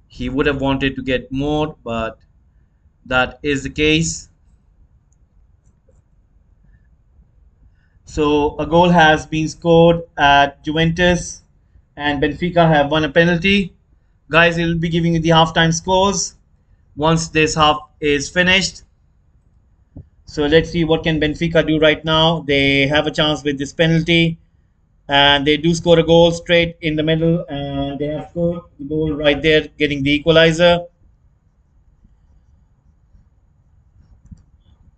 he would have wanted to get more, but that is the case. So a goal has been scored at Juventus, and Benfica have won a penalty. Guys, we'll be giving you the halftime scores once this half is finished. So let's see what can Benfica do right now. They have a chance with this penalty, and they do score a goal straight in the middle, and they have scored the goal right there, getting the equalizer.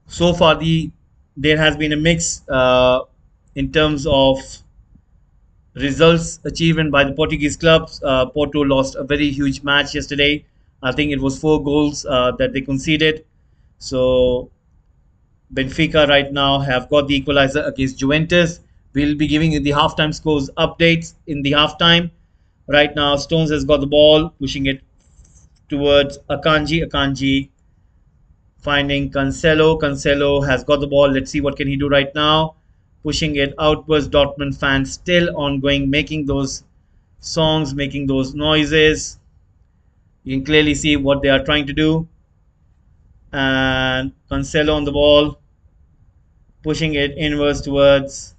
So far, there has been a mix in terms of results achievement by the Portuguese clubs. Porto lost a very huge match yesterday. I think it was 4 goals that they conceded. So Benfica right now have got the equalizer against Juventus. We'll be giving you the halftime scores updates in the halftime. Right now, Stones has got the ball, pushing it towards Akanji. Akanji finding Cancelo. Cancelo has got the ball. Let's see what can he do right now. Pushing it outwards. Dortmund fans still ongoing, making those songs, making those noises. You can clearly see what they are trying to do. And Cancelo on the ball, pushing it inwards towards.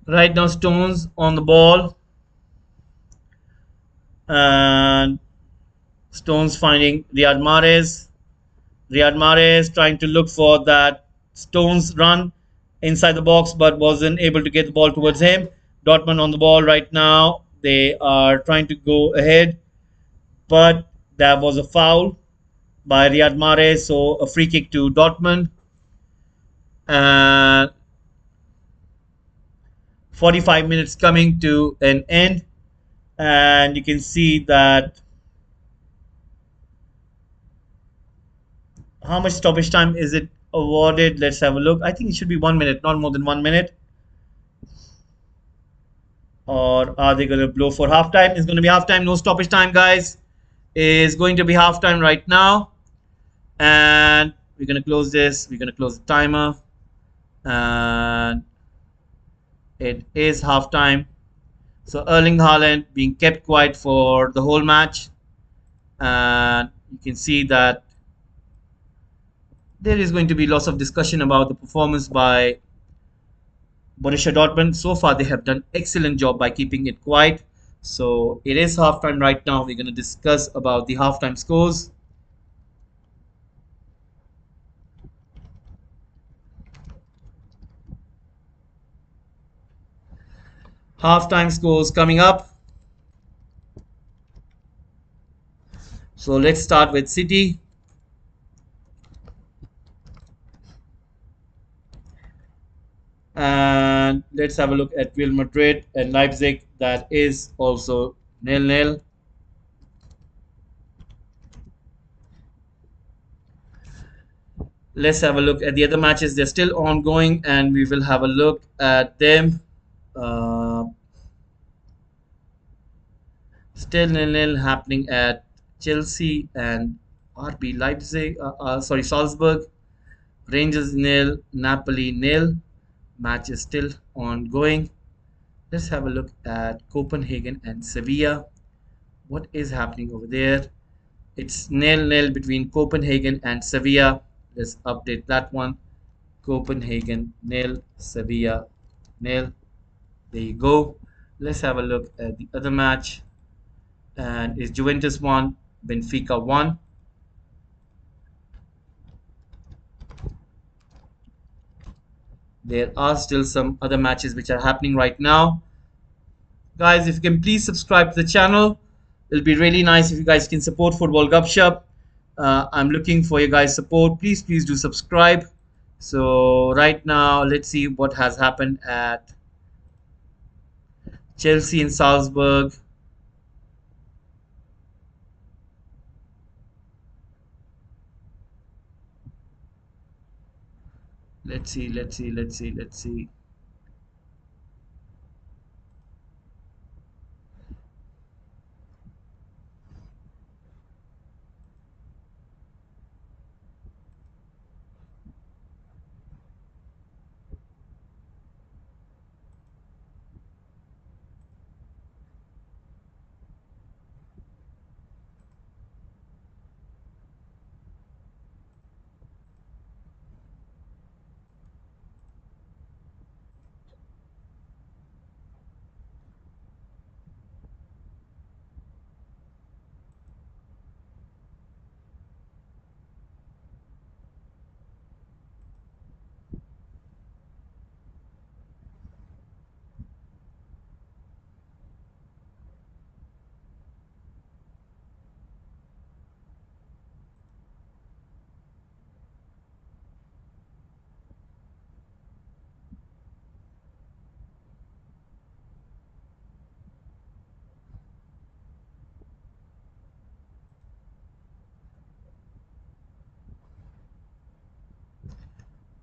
Right now, Stones on the ball. And Stones finding Riyad Mahrez. Riyad Mahrez trying to look for that Stones run inside the box, but wasn't able to get the ball towards him. Dortmund on the ball right now. They are trying to go ahead, but that was a foul by Riyad Mahrez, so a free kick to Dortmund. And 45 minutes coming to an end, and you can see that how much stoppage time is it awarded. Let's have a look. I think it should be 1 minute, not more than 1 minute. Or are they going to blow for halftime? It's going to be halftime, no stoppage time, guys. Is going to be halftime right now. And we're going to close this. We're going to close the timer. And it is halftime. So Erling Haaland being kept quiet for the whole match. And you can see that there is going to be lots of discussion about the performance by Borussia Dortmund. So far, they have done excellent job by keeping it quiet. So it is halftime right now. We're going to discuss about the halftime scores. Halftime scores coming up. So let's start with City. And let's have a look at Real Madrid and Leipzig. That is also 0-0. Let's have a look at the other matches. They're still ongoing, and we will have a look at them. Uh, Still 0-0 happening at Chelsea and RB Leipzig. Sorry, Salzburg. Rangers 0, Napoli 0. Match is still ongoing. Let's have a look at Copenhagen and Sevilla. What is happening over there? It's 0-0 between Copenhagen and Sevilla. Let's update that one. Copenhagen 0, Sevilla 0. There you go. Let's have a look at the other match. And is Juventus 1, Benfica 1. There are still some other matches which are happening right now. Guys, if you can please subscribe to the channel, it'll be really nice if you guys can support Football Gupshup. I'm looking for your guys' support. Please do subscribe. So right now, let's see what has happened at Chelsea and Salzburg. Let's see.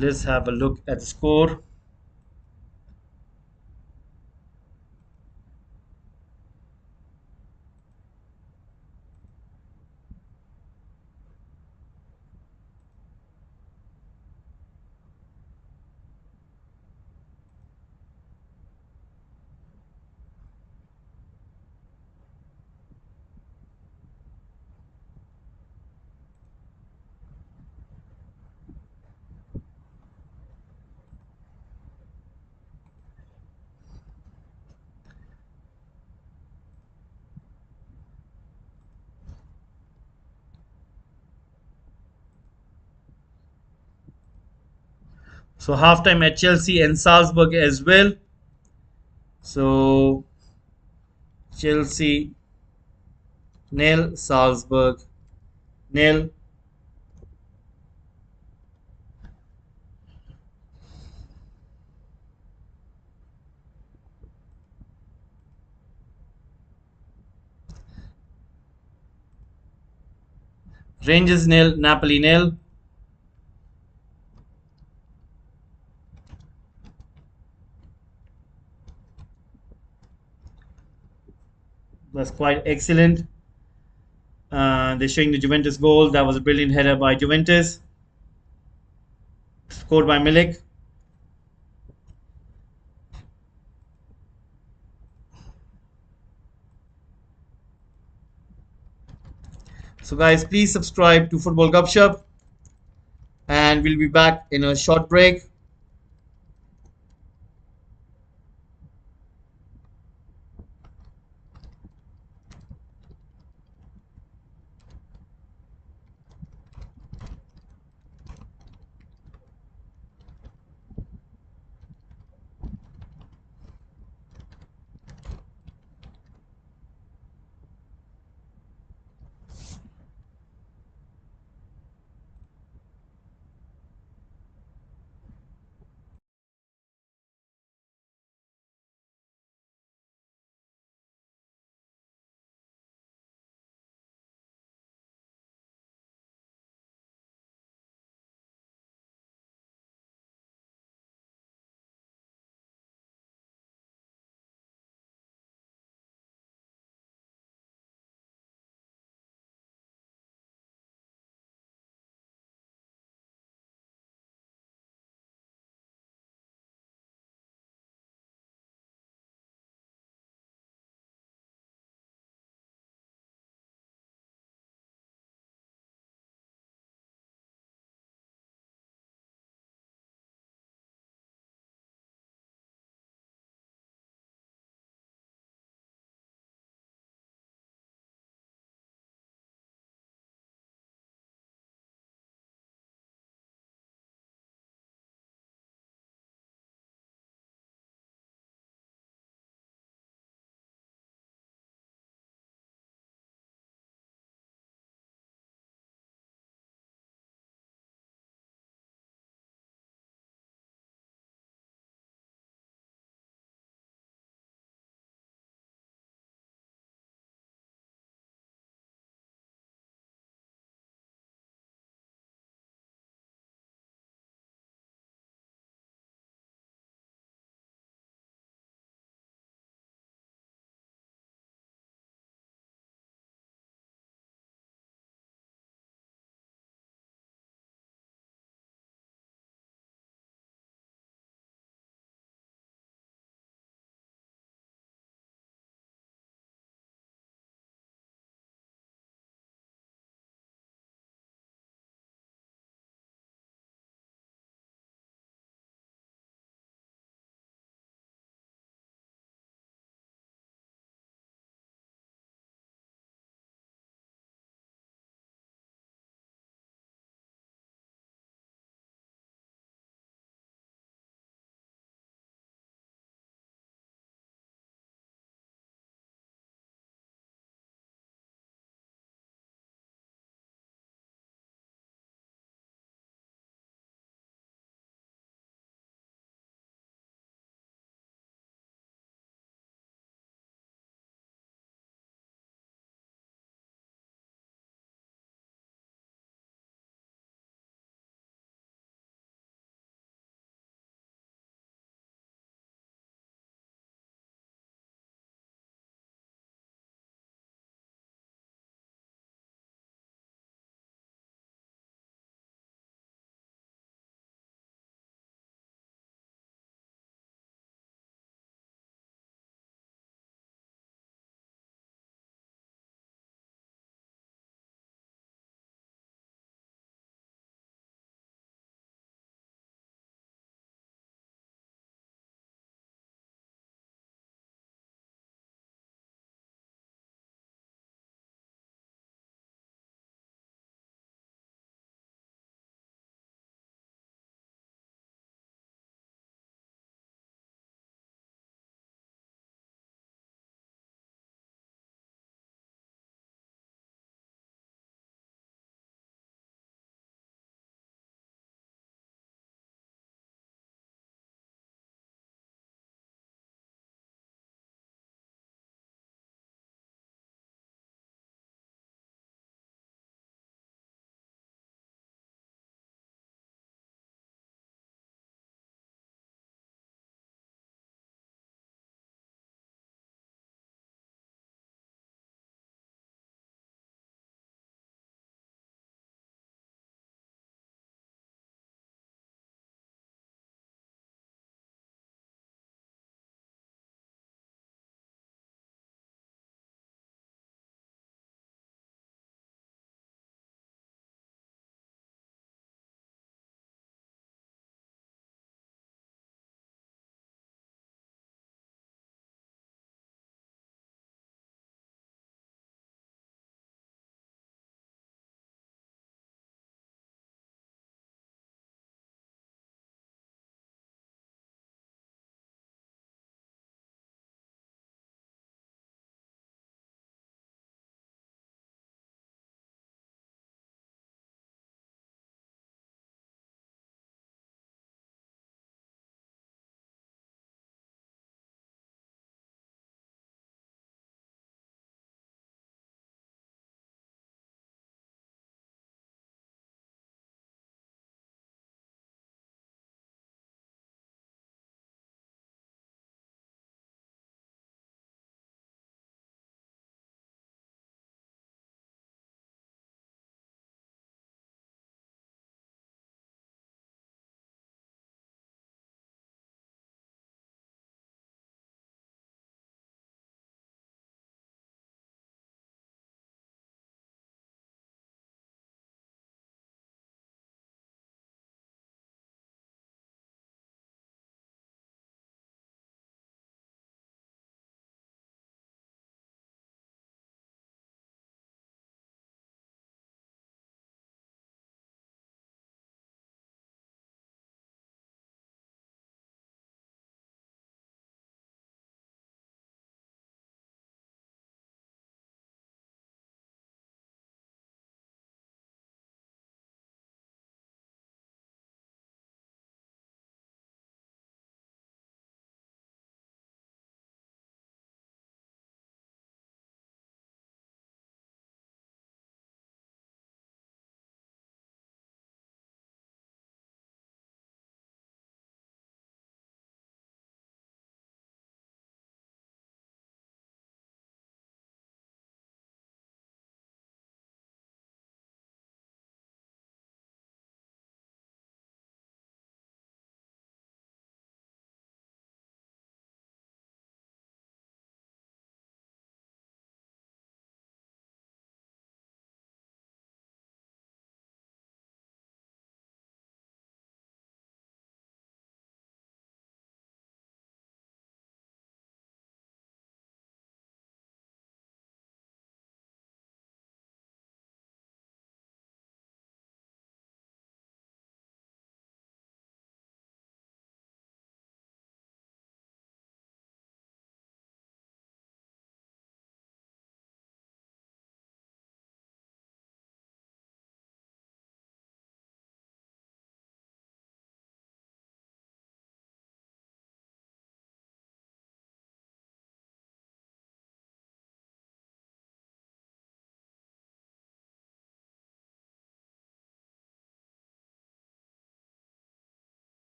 Let's have a look at the score. So halftime at Chelsea and Salzburg as well. So Chelsea nil, Salzburg nil. Rangers nil, Napoli nil. That's quite excellent. They're showing the Juventus goal. That was a brilliant header by Juventus, scored by Milik. So, guys, please subscribe to Football Gupshup, and we'll be back in a short break.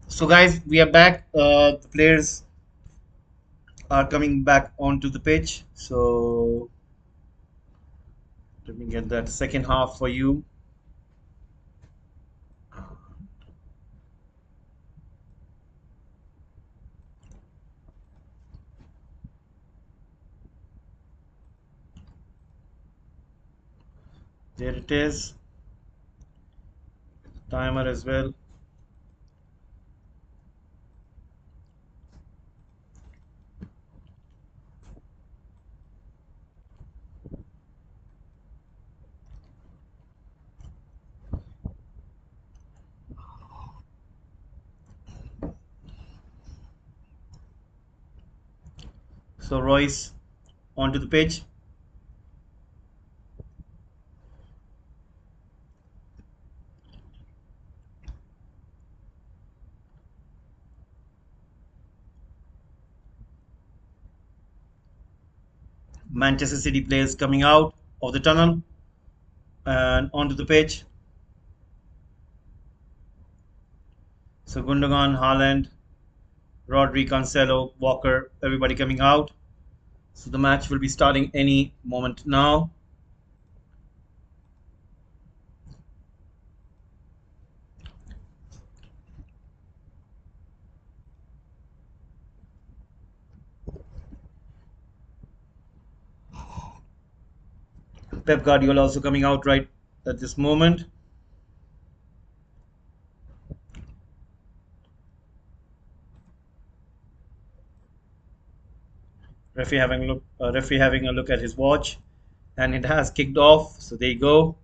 So, guys, we are back. The players are coming back onto the pitch. So, let me get that second half for you. There it is. Timer as well. So, Royce onto the pitch. Manchester City players coming out of the tunnel and onto the pitch. So, Gundogan, Haaland, Rodri, Cancelo, Walker, everybody coming out. So, the match will be starting any moment now. Pep Guardiola also coming out right at this moment. Referee having a look at his watch, and it has kicked off. So there you go.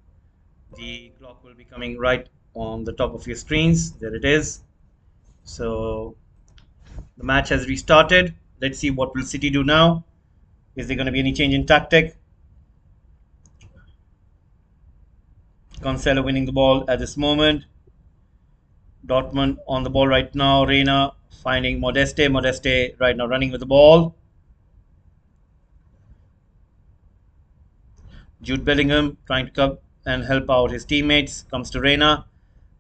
The clock will be coming right on the top of your screens. There it is. So the match has restarted. Let's see what will City do now. Is there going to be any change in tactic? Cancelo winning the ball at this moment. Dortmund on the ball right now. Reina finding Modeste. Modeste right now running with the ball. Jude Bellingham trying to come and help out his teammates. Comes to Reina.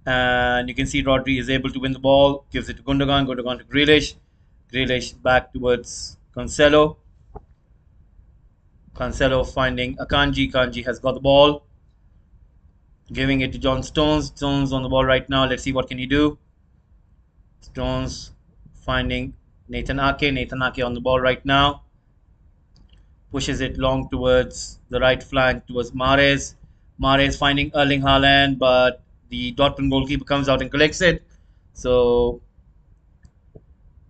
And you can see Rodri is able to win the ball. Gives it to Gundogan. Gundogan to Grealish. Grealish back towards Cancelo. Cancelo finding Akanji. Akanji has got the ball. Giving it to John Stones. Stones on the ball right now. Let's see what can he do. Stones finding Nathan Ake. Nathan Ake on the ball right now. Pushes it long towards the right flank towards Mahrez. Mahrez finding Erling Haaland, but the Dortmund goalkeeper comes out and collects it. So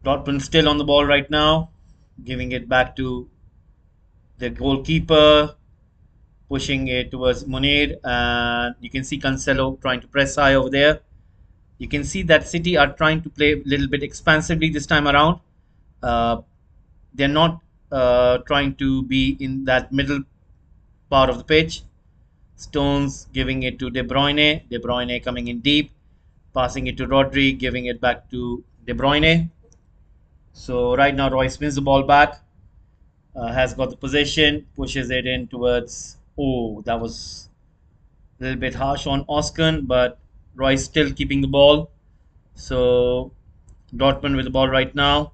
Dortmund still on the ball right now, giving it back to the goalkeeper, pushing it towards Munir, and you can see Cancelo trying to press high over there. You can see that City are trying to play a little bit expansively this time around. Uh, they're not trying to be in that middle part of the pitch. Stones giving it to De Bruyne. De Bruyne coming in deep, passing it to Rodri, giving it back to De Bruyne. So right now Royce wins the ball back, has got the possession, pushes it in towards. Oh, that was a little bit harsh on Oskan, but Royce still keeping the ball. So Dortmund with the ball right now,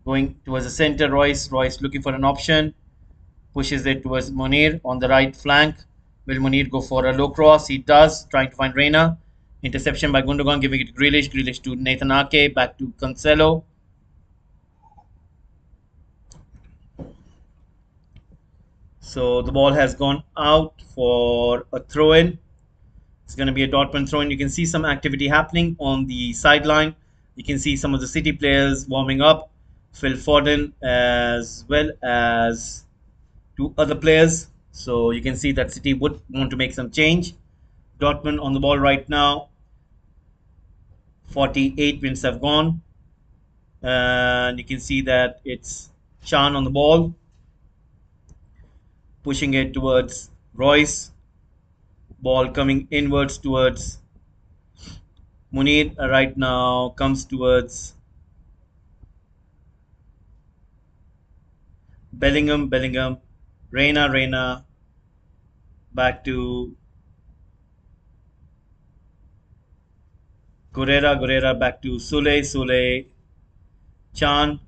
going towards the center. Royce looking for an option, pushes it towards Munir on the right flank. Will Munir go for a low cross? He does, trying to find Reina. Interception by Gundogan, giving it to Grealish. Grealish to Nathan Ake, back to Cancelo. So the ball has gone out for a throw in. It's going to be a Dortmund throw in. You can see some activity happening on the sideline. You can see some of the City players warming up. Phil Foden as well as two other players. So you can see that City would want to make some change. Dortmund on the ball right now. 48 minutes have gone. And you can see that it's Chan on the ball, pushing it towards Royce. Ball coming inwards towards Munir right now, comes towards Bellingham. Bellingham. Reina. Back to Guerrera back to Sule, Chan.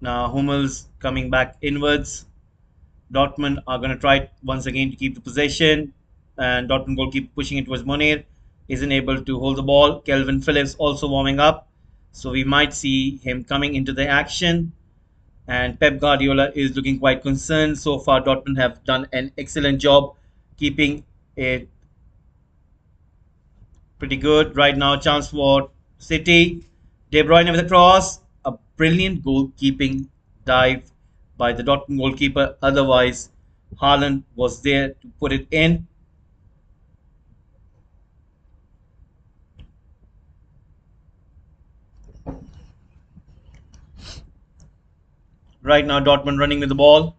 Now Hummels coming back inwards. Dortmund are going to try once again to keep the possession, and Dortmund goalkeeper pushing it towards Monir isn't able to hold the ball. Kelvin Phillips also warming up, so we might see him coming into the action. And Pep Guardiola is looking quite concerned. So far, Dortmund have done an excellent job keeping it pretty good. Right now, chance for City. De Bruyne with a cross. A brilliant goalkeeping dive by the Dortmund goalkeeper. Otherwise, Haaland was there to put it in. Right now, Dortmund running with the ball.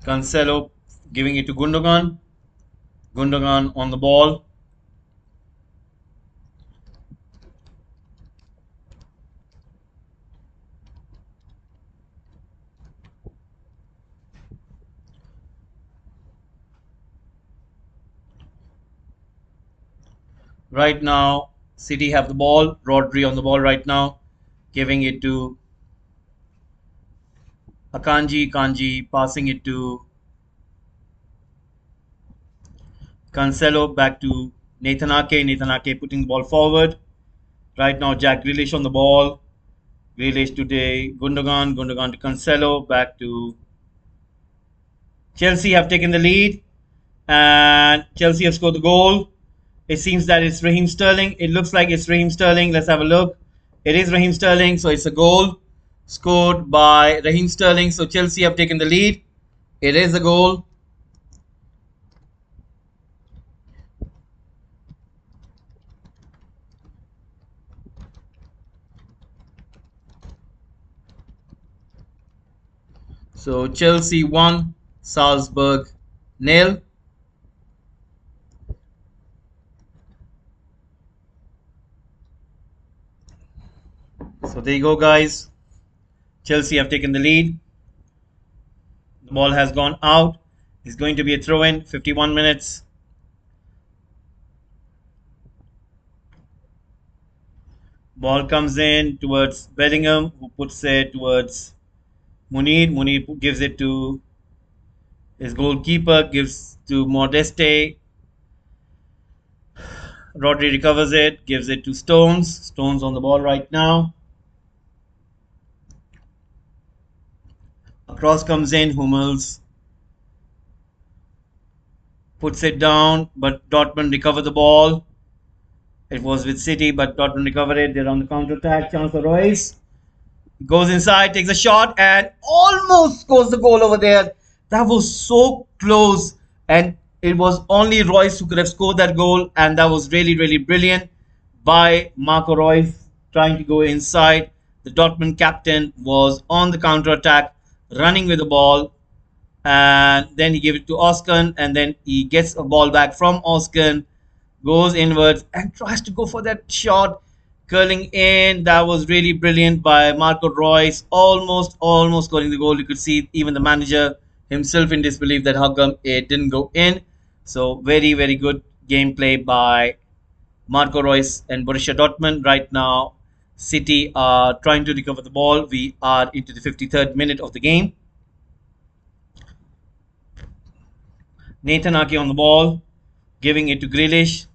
Cancelo giving it to Gundogan. Gundogan on the ball. Right now, City have the ball. Rodri on the ball right now, giving it to Akanji. Kanji passing it to Cancelo. Back to Nathan Ake. Nathan Ake putting the ball forward. Right now, Jack Grealish on the ball. Grealish today. Gundogan. Gundogan to Cancelo. Back to Chelsea have taken the lead. And Chelsea have scored the goal. It seems that it's Raheem Sterling. It looks like it's Raheem Sterling. Let's have a look. It is Raheem Sterling, so it's a goal scored by Raheem Sterling. So Chelsea have taken the lead. It is a goal. So Chelsea 1, Salzburg 0. So there you go, guys. Chelsea have taken the lead. The ball has gone out. It's going to be a throw-in. 51 minutes. Ball comes in towards Bellingham, who puts it towards Munir. Munir gives it to his goalkeeper, gives to Modeste. Rodri recovers it, gives it to Stones. Stones on the ball right now. A cross comes in. Hummels puts it down, but Dortmund recover the ball. It was with City, but Dortmund recover it. They're on the counter attack. Chance for Royce. Goes inside, takes a shot, and almost scores the goal over there. That was so close, and it was only Royce who could have scored that goal, and that was really, really brilliant by Marco Royce trying to go inside. The Dortmund captain was on the counter attack, running with the ball, and then he gave it to Oskan, and then he gets a ball back from Oskan, goes inwards and tries to go for that shot, curling in. That was really brilliant by Marco Royce, almost scoring the goal. You could see even the manager himself in disbelief that how come it didn't go in. So very, very good gameplay by Marco Reus and Borussia Dortmund. Right now, City are trying to recover the ball. We are into the 53rd minute of the game. Nathan Ake on the ball, giving it to Grealish.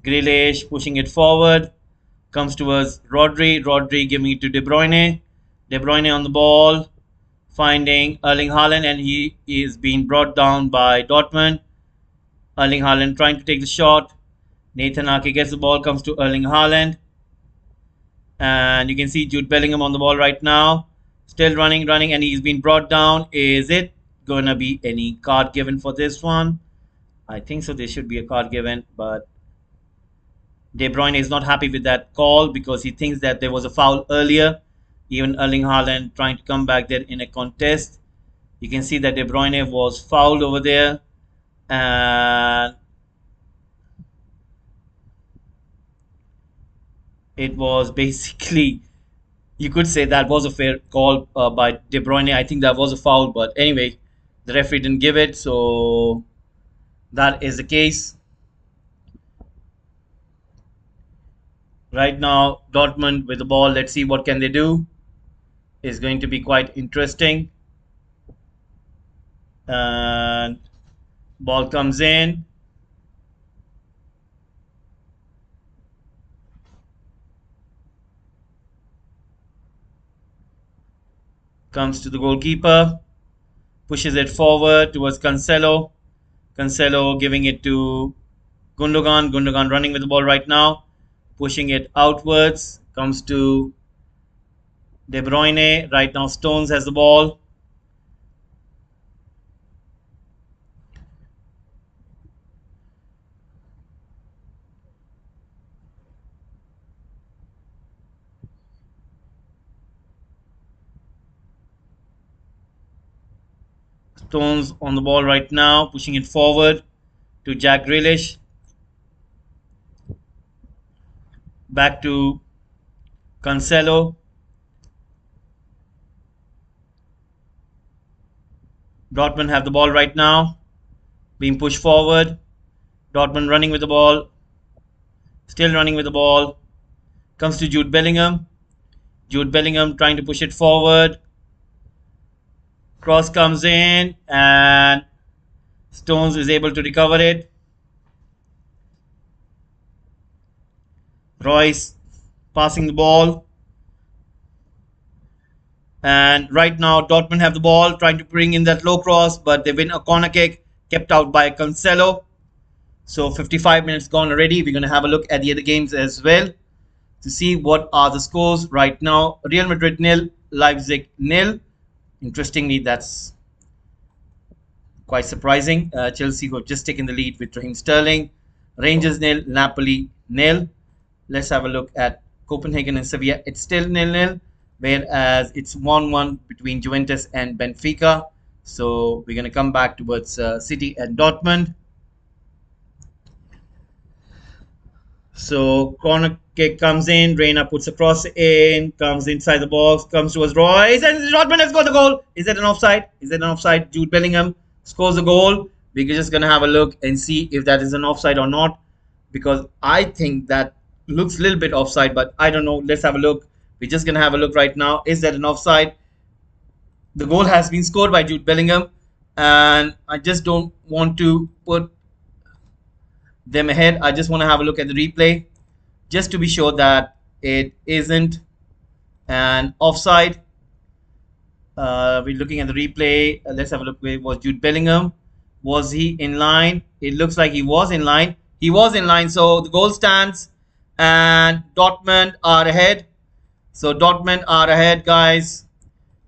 Grealish pushing it forward. Comes towards Rodri. Rodri giving it to De Bruyne. De Bruyne on the ball, finding Erling Haaland, and he is being brought down by Dortmund. Erling Haaland trying to take the shot. Nathan Ake gets the ball, comes to Erling Haaland. And you can see Jude Bellingham on the ball right now. Still running, and he's been brought down. Is it going to be any card given for this one? I think so. There should be a card given, but De Bruyne is not happy with that call because he thinks that there was a foul earlier. Even Erling Haaland trying to come back there in a contest. You can see that De Bruyne was fouled over there, and it was basically, you could say that was a fair call by De Bruyne. I think that was a foul, but anyway, the referee didn't give it, so that is the case. Right now, Dortmund with the ball. Let's see what can they do. Is going to be quite interesting. And ball comes in. Comes to the goalkeeper. Pushes it forward towards Cancelo. Cancelo giving it to Gundogan. Gundogan running with the ball right now. Pushing it outwards. Comes to De Bruyne. Right now, Stones has the ball. Stones on the ball right now, pushing it forward to Jack Grealish. Back to Cancelo. Dortmund have the ball right now, being pushed forward. Dortmund running with the ball, still running with the ball. Comes to Jude Bellingham. Jude Bellingham trying to push it forward. Cross comes in, and Stones is able to recover it. Royce passing the ball. And right now, Dortmund have the ball, trying to bring in that low cross, but they win a corner kick, kept out by Cancelo. So 55 minutes gone already. We're going to have a look at the other games as well to see what are the scores right now. Real Madrid nil, Leipzig nil. Interestingly, that's quite surprising. Chelsea, who have just taken the lead with Raheem Sterling. Rangers nil, Napoli nil. Let's have a look at Copenhagen and Sevilla. It's still nil-nil, whereas it's 1-1 between Juventus and Benfica. So we're going to come back towards City and Dortmund. So corner kick comes in, Reina puts a cross in, comes inside the box, comes towards Royce, and Dortmund has got the goal. Is that an offside? Is that an offside? Jude Bellingham scores the goal. We're just going to have a look and see if that is an offside or not, because I think that looks a little bit offside, but I don't know. Let's have a look. We're just going to have a look right now. Is that an offside? The goal has been scored by Jude Bellingham, and I just don't want to put them ahead. I just want to have a look at the replay just to be sure that it isn't an offside. We're looking at the replay. Let's have a look. Where was Jude Bellingham? Was he in line? It looks like he was in line. He was in line. So the goal stands, and Dortmund are ahead. So Dortmund are ahead, guys.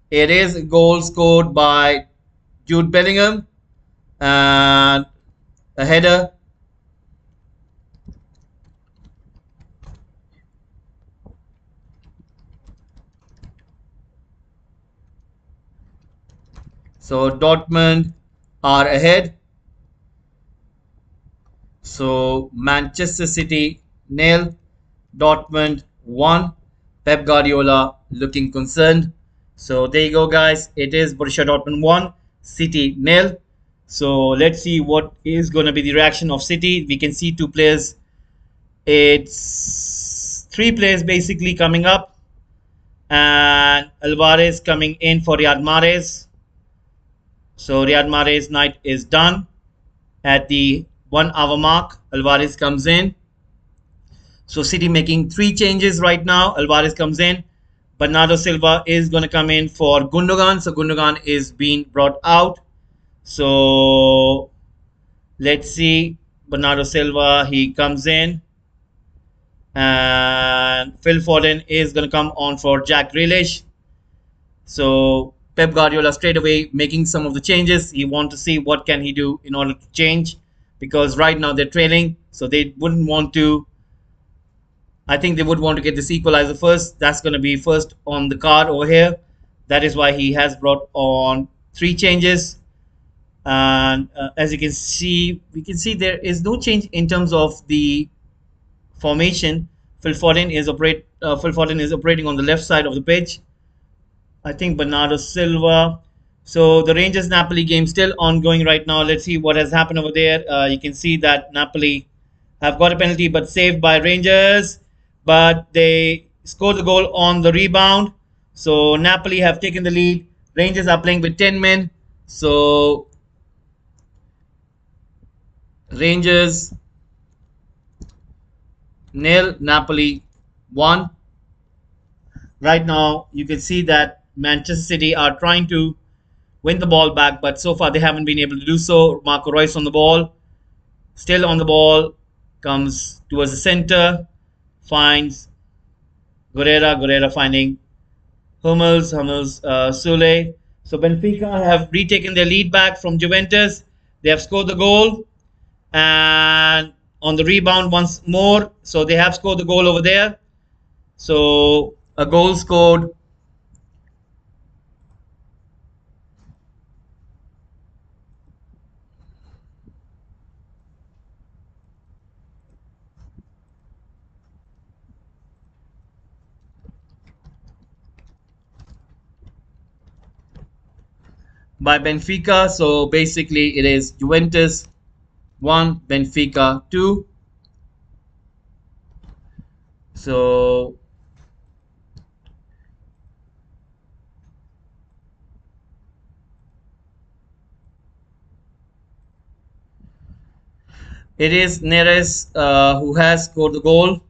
It is a goal scored by Jude Bellingham and a header. So Dortmund are ahead. So Manchester City nil, Dortmund 1. Pep Guardiola looking concerned. So there you go, guys. It is Borussia Dortmund 1, City nil. So let's see what is going to be the reaction of City. We can see two players. It's three players basically coming up, and Alvarez coming in for Riyad Mahrez. So Riyad Mahrez night is done. At the 1 hour mark, Alvarez comes in. So City making three changes right now. Alvarez comes in. Bernardo Silva is going to come in for Gundogan. So Gundogan is being brought out. So let's see. Bernardo Silva, he comes in. And Phil Foden is going to come on for Jack Grealish. So Pep Guardiola straight away making some of the changes. He wants to see what can he do in order to change, because right now they're trailing, so they wouldn't want to. I think they would want to get this equalizer first. That's going to be first on the card over here. That is why he has brought on three changes, and as you can see, we can see there is no change in terms of the formation. Phil Foden is operating on the left side of the pitch. I think Bernardo Silva. So the Rangers Napoli game still ongoing right now. Let's see what has happened over there. You can see that Napoli have got a penalty, but saved by Rangers. But they scored the goal on the rebound. So Napoli have taken the lead. Rangers are playing with 10 men. So Rangers nil, Napoli 1. Right now, you can see that Manchester City are trying to win the ball back, but so far they haven't been able to do so. Marco Reus on the ball, still on the ball, comes towards the center, finds Guerrera finding Hummels, Sule. So Benfica have retaken their lead back from Juventus. They have scored the goal, and on the rebound once more. So they have scored the goal over there. So a goal scored by Benfica. So basically, it is Juventus 1, Benfica 2. So it is Neres who has scored the goal.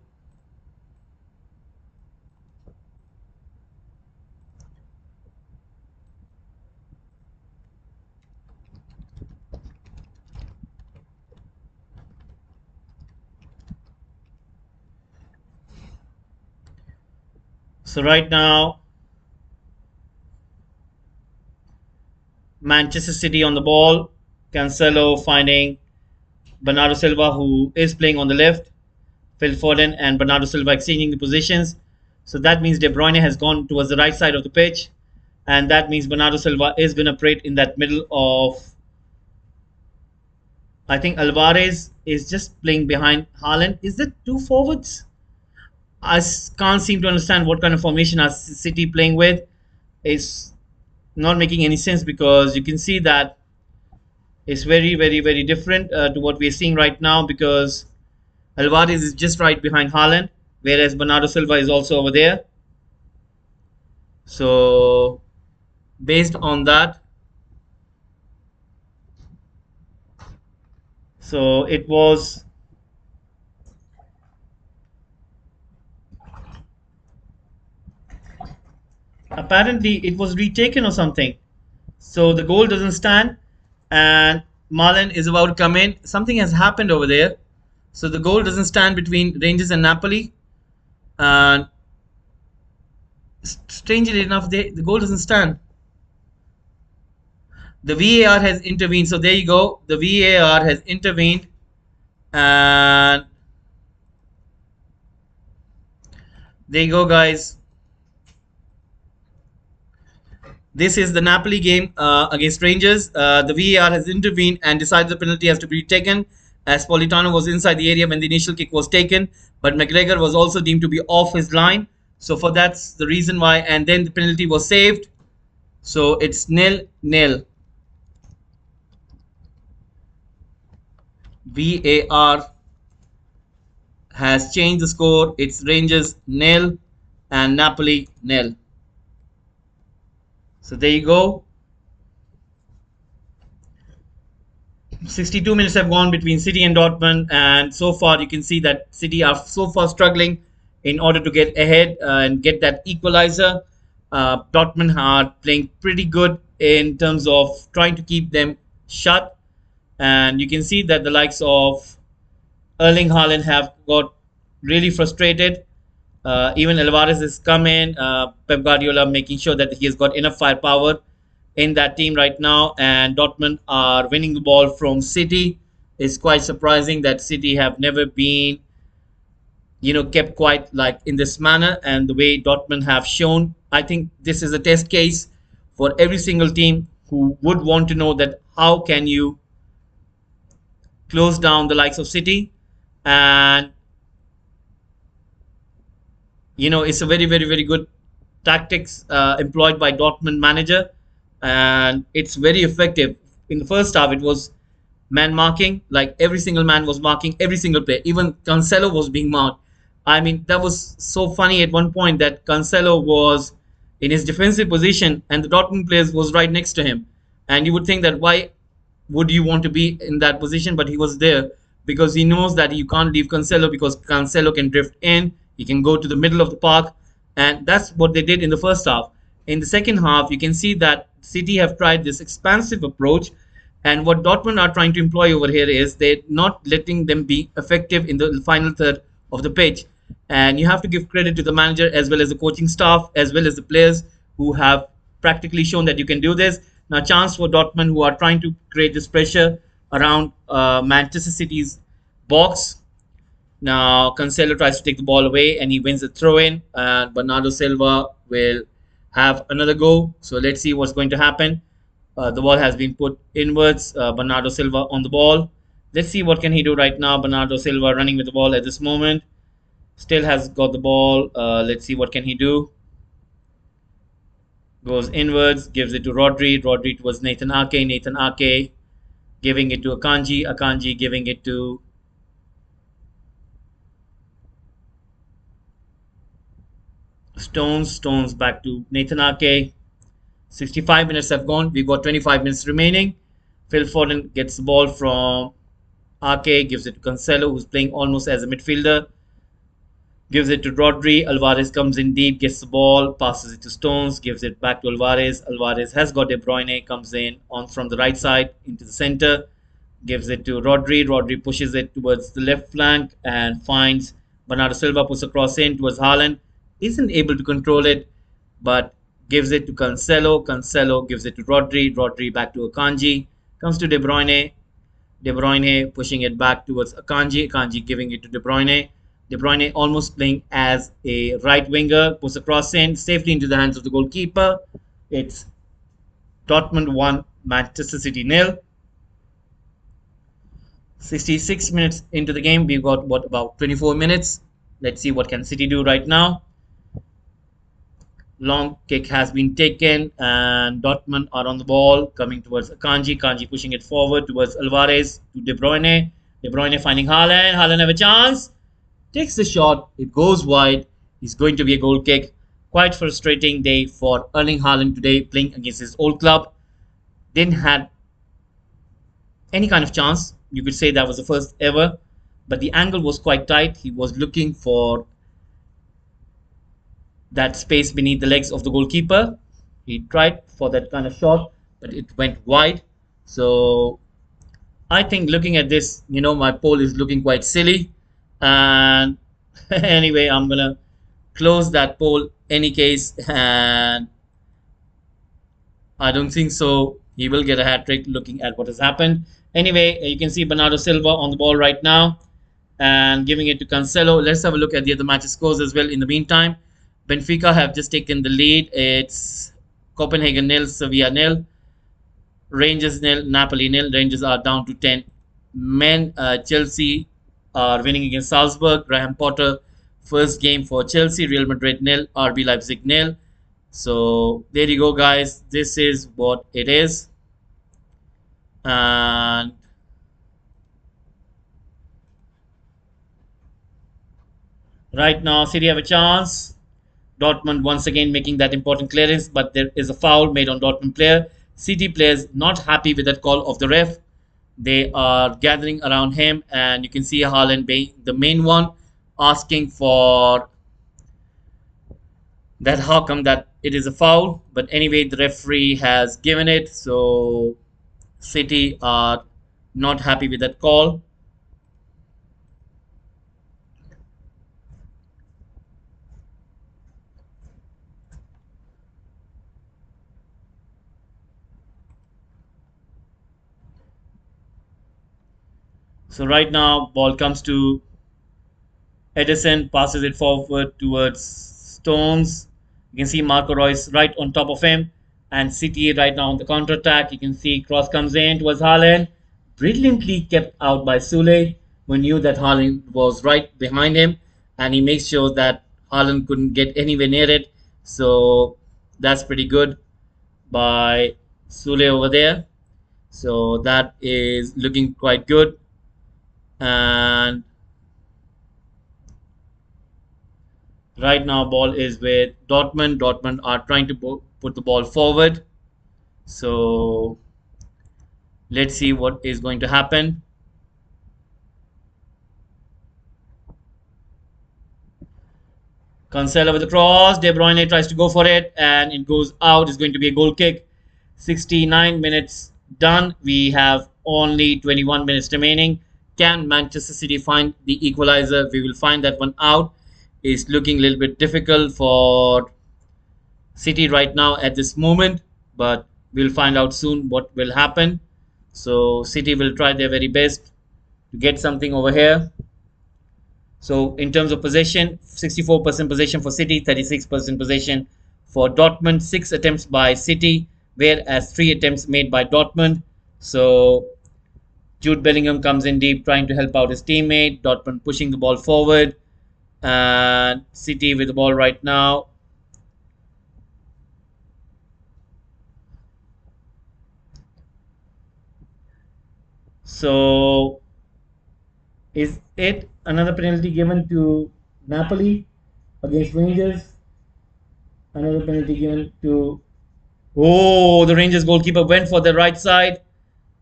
So right now, Manchester City on the ball. Cancelo finding Bernardo Silva, who is playing on the left. Phil Foden and Bernardo Silva exchanging the positions. So that means De Bruyne has gone towards the right side of the pitch. And that means Bernardo Silva is going to operate in that middle of. I think Alvarez is just playing behind Haaland. Is it two forwards? Can't seem to understand what kind of formation are City playing with. It's not making any sense because you can see that it's very different to what we're seeing right now because Alvarez is just right behind Haaland, whereas Bernardo Silva is also over there. So based on that, so it was apparently it was retaken or something. So the goal doesn't stand, and Marlon is about to come in. Something has happened over there. So the goal doesn't stand between Rangers and Napoli. And strangely enough, the goal doesn't stand. The VAR has intervened. So there you go. The VAR has intervened. And there you go, guys. This is the Napoli game against Rangers. The VAR has intervened and decided the penalty has to be taken as Politano was inside the area when the initial kick was taken. But McGregor was also deemed to be off his line. So for that's the reason why. And then the penalty was saved. So it's 0-0. VAR has changed the score. It's Rangers 0 and Napoli 0. So there you go. 62 minutes have gone between City and Dortmund, and so far you can see that City are so far struggling in order to get ahead and get that equalizer. Dortmund are playing pretty good in terms of trying to keep them shut, and you can see that the likes of Erling Haaland have got really frustrated. Even Alvarez has come in. Pep Guardiola making sure that he has got enough firepower in that team right now, and Dortmund are winning the ball from City. It's quite surprising that City have never been, kept quiet like in this manner, and the way Dortmund have shown. I think this is a test case for every single team who would want to know that how can you close down the likes of City. And it's a very, very, very good tactics employed by Dortmund manager, and it's very effective. In the first half, it was man marking, like every single man was marking every single player. Even Cancelo was being marked. I mean, that was so funny at one point that Cancelo was in his defensive position and the Dortmund players was right next to him. And you would think that why would you want to be in that position? But he was there because he knows that you can't leave Cancelo because Cancelo can drift in. He can go to the middle of the park, and that's what they did in the first half. In the second half, you can see that City have tried this expansive approach, and what Dortmund are trying to employ over here is they're not letting them be effective in the final third of the pitch. And you have to give credit to the manager as well as the coaching staff as well as the players who have practically shown that you can do this. Now, chance for Dortmund who are trying to create this pressure around Manchester City's box. Now, Cancelo tries to take the ball away and he wins the throw in. And Bernardo Silva will have another go. So let's see what's going to happen. The ball has been put inwards. Bernardo Silva on the ball. Let's see what can he do right now. Bernardo Silva running with the ball at this moment. Still has got the ball. Let's see what can he do. Goes inwards, gives it to Rodri. Rodri towards Nathan Ake. Nathan Ake giving it to Akanji. Akanji giving it to Stones. Stones back to Nathan Ake. 65 minutes have gone. We've got 25 minutes remaining. Phil Foden gets the ball from Ake, gives it to Cancelo, who's playing almost as a midfielder. Gives it to Rodri. Alvarez comes in deep, gets the ball, passes it to Stones, gives it back to Alvarez. Alvarez has got De Bruyne, comes in on from the right side into the center, gives it to Rodri. Rodri pushes it towards the left flank and finds Bernardo Silva, puts a cross in towards Haaland. Isn't able to control it, but gives it to Cancelo. Cancelo gives it to Rodri. Rodri back to Akanji. Comes to De Bruyne. De Bruyne pushing it back towards Akanji. Akanji giving it to De Bruyne. De Bruyne almost playing as a right winger. Puts a cross in safely into the hands of the goalkeeper. It's Dortmund 1, Manchester City 0. 66 minutes into the game. We've got about 24 minutes. Let's see what can City do right now. Long kick has been taken and Dortmund are on the ball coming towards Akanji. Akanji pushing it forward towards Alvarez to De Bruyne. De Bruyne finding Haaland. Haaland have a chance. Takes the shot. It goes wide. It's going to be a goal kick. Quite frustrating day for Erling Haaland today playing against his old club. Didn't have any kind of chance. You could say that was the first ever. But the angle was quite tight. He was looking for that space beneath the legs of the goalkeeper. He tried for that kind of shot, but it went wide. So I think looking at this, my poll is looking quite silly. And anyway, I'm going to close that poll any case. And I don't think so. He will get a hat trick looking at what has happened. Anyway, you can see Bernardo Silva on the ball right now and giving it to Cancelo. Let's have a look at the other match scores as well in the meantime. Benfica have just taken the lead. It's Copenhagen 0, Sevilla 0, Rangers 0, Napoli 0. Rangers are down to 10 men. Chelsea are winning against Salzburg. Graham Potter, first game for Chelsea. Real Madrid 0, RB Leipzig 0. So there you go, guys. This is what it is. And right now, City have a chance. Dortmund once again making that important clearance, but there is a foul made on Dortmund player. City players not happy with that call of the ref. They are gathering around him, and you can see Haaland being the main one, asking for that how come that it is a foul. But anyway, the referee has given it, so City are not happy with that call. So right now, ball comes to Edison, passes it forward towards Stones. You can see Marco Reus right on top of him. And City right now on the counter attack. You can see cross comes in towards Haaland, brilliantly kept out by Sule, who knew that Haaland was right behind him, and he makes sure that Haaland couldn't get anywhere near it. So that's pretty good by Sule over there. So that is looking quite good. And right now, ball is with Dortmund. Dortmund are trying to put the ball forward. So let's see what is going to happen. Cancelo with the cross. De Bruyne tries to go for it, and it goes out. It's going to be a goal kick. 69 minutes done. We have only 21 minutes remaining. Can Manchester City find the equalizer? We will find that one out. It's looking a little bit difficult for City right now at this moment, but we'll find out soon what will happen. So City will try their very best to get something over here. So in terms of possession, 64% possession for City, 36% possession for Dortmund, 6 attempts by City, whereas 3 attempts made by Dortmund. So Jude Bellingham comes in deep, trying to help out his teammate. Dortmund pushing the ball forward, and City with the ball right now. So is it another penalty given to Napoli against Rangers? Another penalty given to. Oh, the Rangers goalkeeper went for the right side,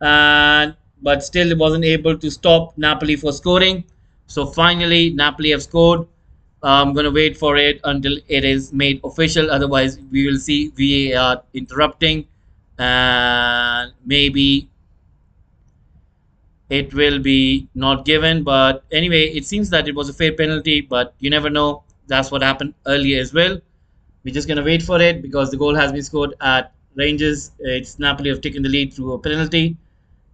and but still wasn't able to stop Napoli for scoring. So finally, Napoli have scored. I'm gonna wait for it until it is made official. Otherwise, we will see VAR interrupting, and maybe it will be not given. But anyway, it seems that it was a fair penalty, but you never know. That's what happened earlier as well. We're just going to wait for it because the goal has been scored at Rangers. It's Napoli have taken the lead through a penalty.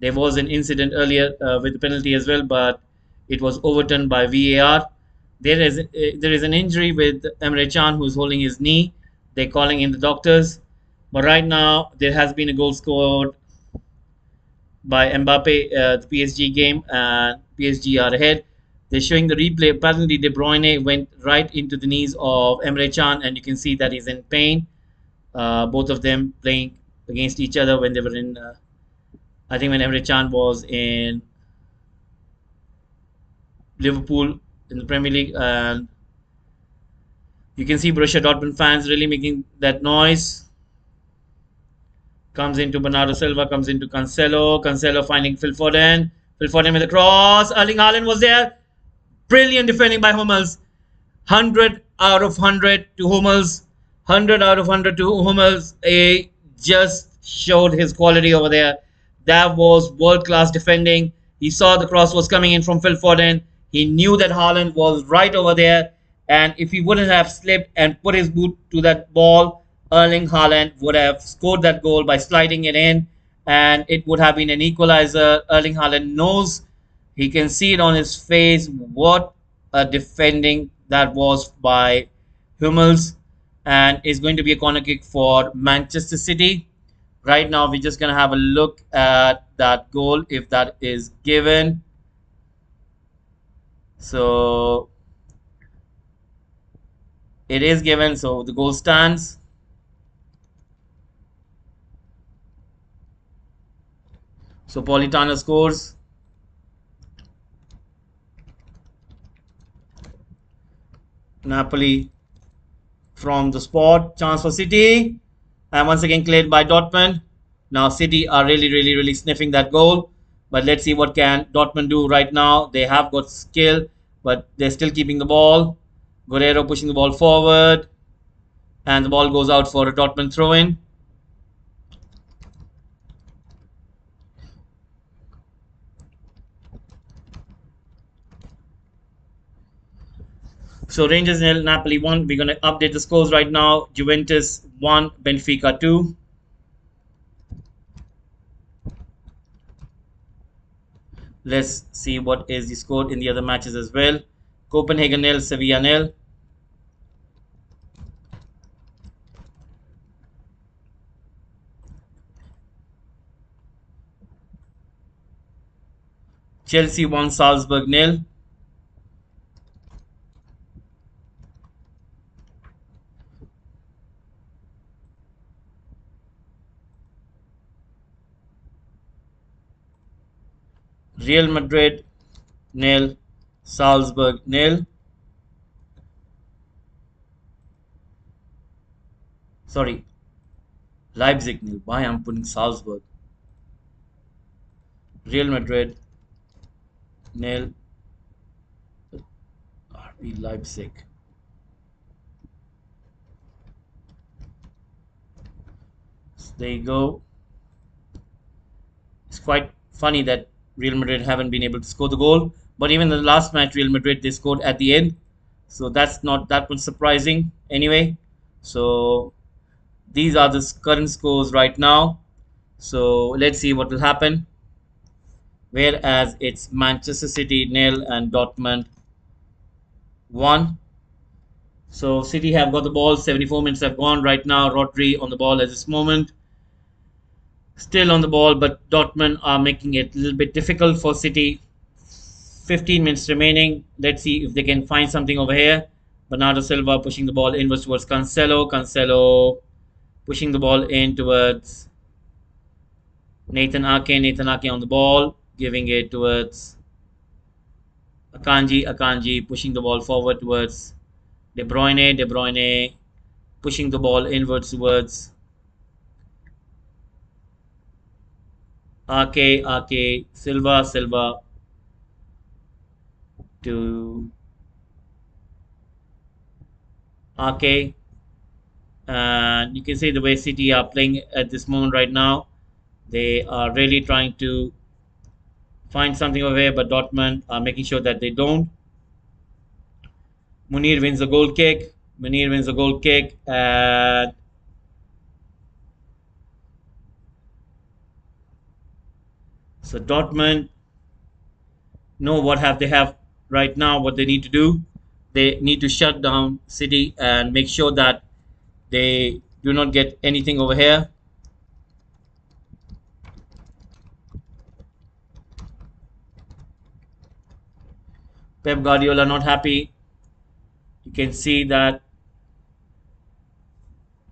There was an incident earlier with the penalty as well, but it was overturned by VAR. There is an injury with Emre Can, who's holding his knee. They're calling in the doctors. But right now, there has been a goal scored by Mbappe, the PSG game, and PSG are ahead. They're showing the replay. Apparently, De Bruyne went right into the knees of Emre Can, and you can see that he's in pain. Both of them playing against each other when they were in. I think when Emre Can was in Liverpool in the Premier League, and you can see Borussia Dortmund fans really making that noise. Comes into Bernardo Silva, comes into Cancelo. Cancelo finding Phil Foden. Phil Foden with a cross. Erling Haaland was there. Brilliant defending by Hummels. 100 out of 100 to Hummels. 100 out of 100 to Hummels. He just showed his quality over there. That was world-class defending. He saw the cross was coming in from Phil Foden. He knew that Haaland was right over there. And if he wouldn't have slipped and put his boot to that ball, Erling Haaland would have scored that goal by sliding it in, and it would have been an equalizer. Erling Haaland knows, he can see it on his face, what a defending that was by Hummels, and it's going to be a corner kick for Manchester City. Right now, we're just going to have a look at that goal if that is given. So it is given, so the goal stands. So Politano scores. Napoli from the spot. Chance for City. And once again cleared by Dortmund. Now City are really sniffing that goal. But let's see what can Dortmund do right now. They have got skill, but they're still keeping the ball. Guerrero pushing the ball forward. And the ball goes out for a Dortmund throw-in. So Rangers nil, Napoli 1. We're going to update the scores right now. Juventus 1, Benfica 2. Let's see what is the score in the other matches as well. Copenhagen nil, Sevilla nil. Chelsea 1, Salzburg nil. Real Madrid nil, Salzburg nil. Sorry, Leipzig nil. Why I'm putting Salzburg? Real Madrid nil, RB Leipzig. So there you go. It's quite funny that Real Madrid haven't been able to score the goal. But even in the last match, Real Madrid they scored at the end, so that's not that much surprising anyway. So these are the current scores right now. So let's see what will happen. Whereas it's Manchester City nil and Dortmund 1. So City have got the ball. 74 minutes have gone right now. Rodri on the ball at this moment. Still on the ball, but Dortmund are making it a little bit difficult for City. 15 minutes remaining. Let's see if they can find something over here. Bernardo Silva pushing the ball inwards towards Cancelo. Cancelo pushing the ball in towards Nathan Ake. Nathan Ake on the ball, giving it towards Akanji. Akanji pushing the ball forward towards De Bruyne. De Bruyne pushing the ball inwards towards Ake. Ake. Silva. Silva to Ake. And you can see the way City are playing at this moment right now. They are really trying to find something over here, but Dortmund are making sure that they don't. Munir wins the goal kick. Munir wins the goal kick, and so Dortmund know what have they have right now. What they need to do, they need to shut down City and make sure that they do not get anything over here. Pep Guardiola not happy. You can see that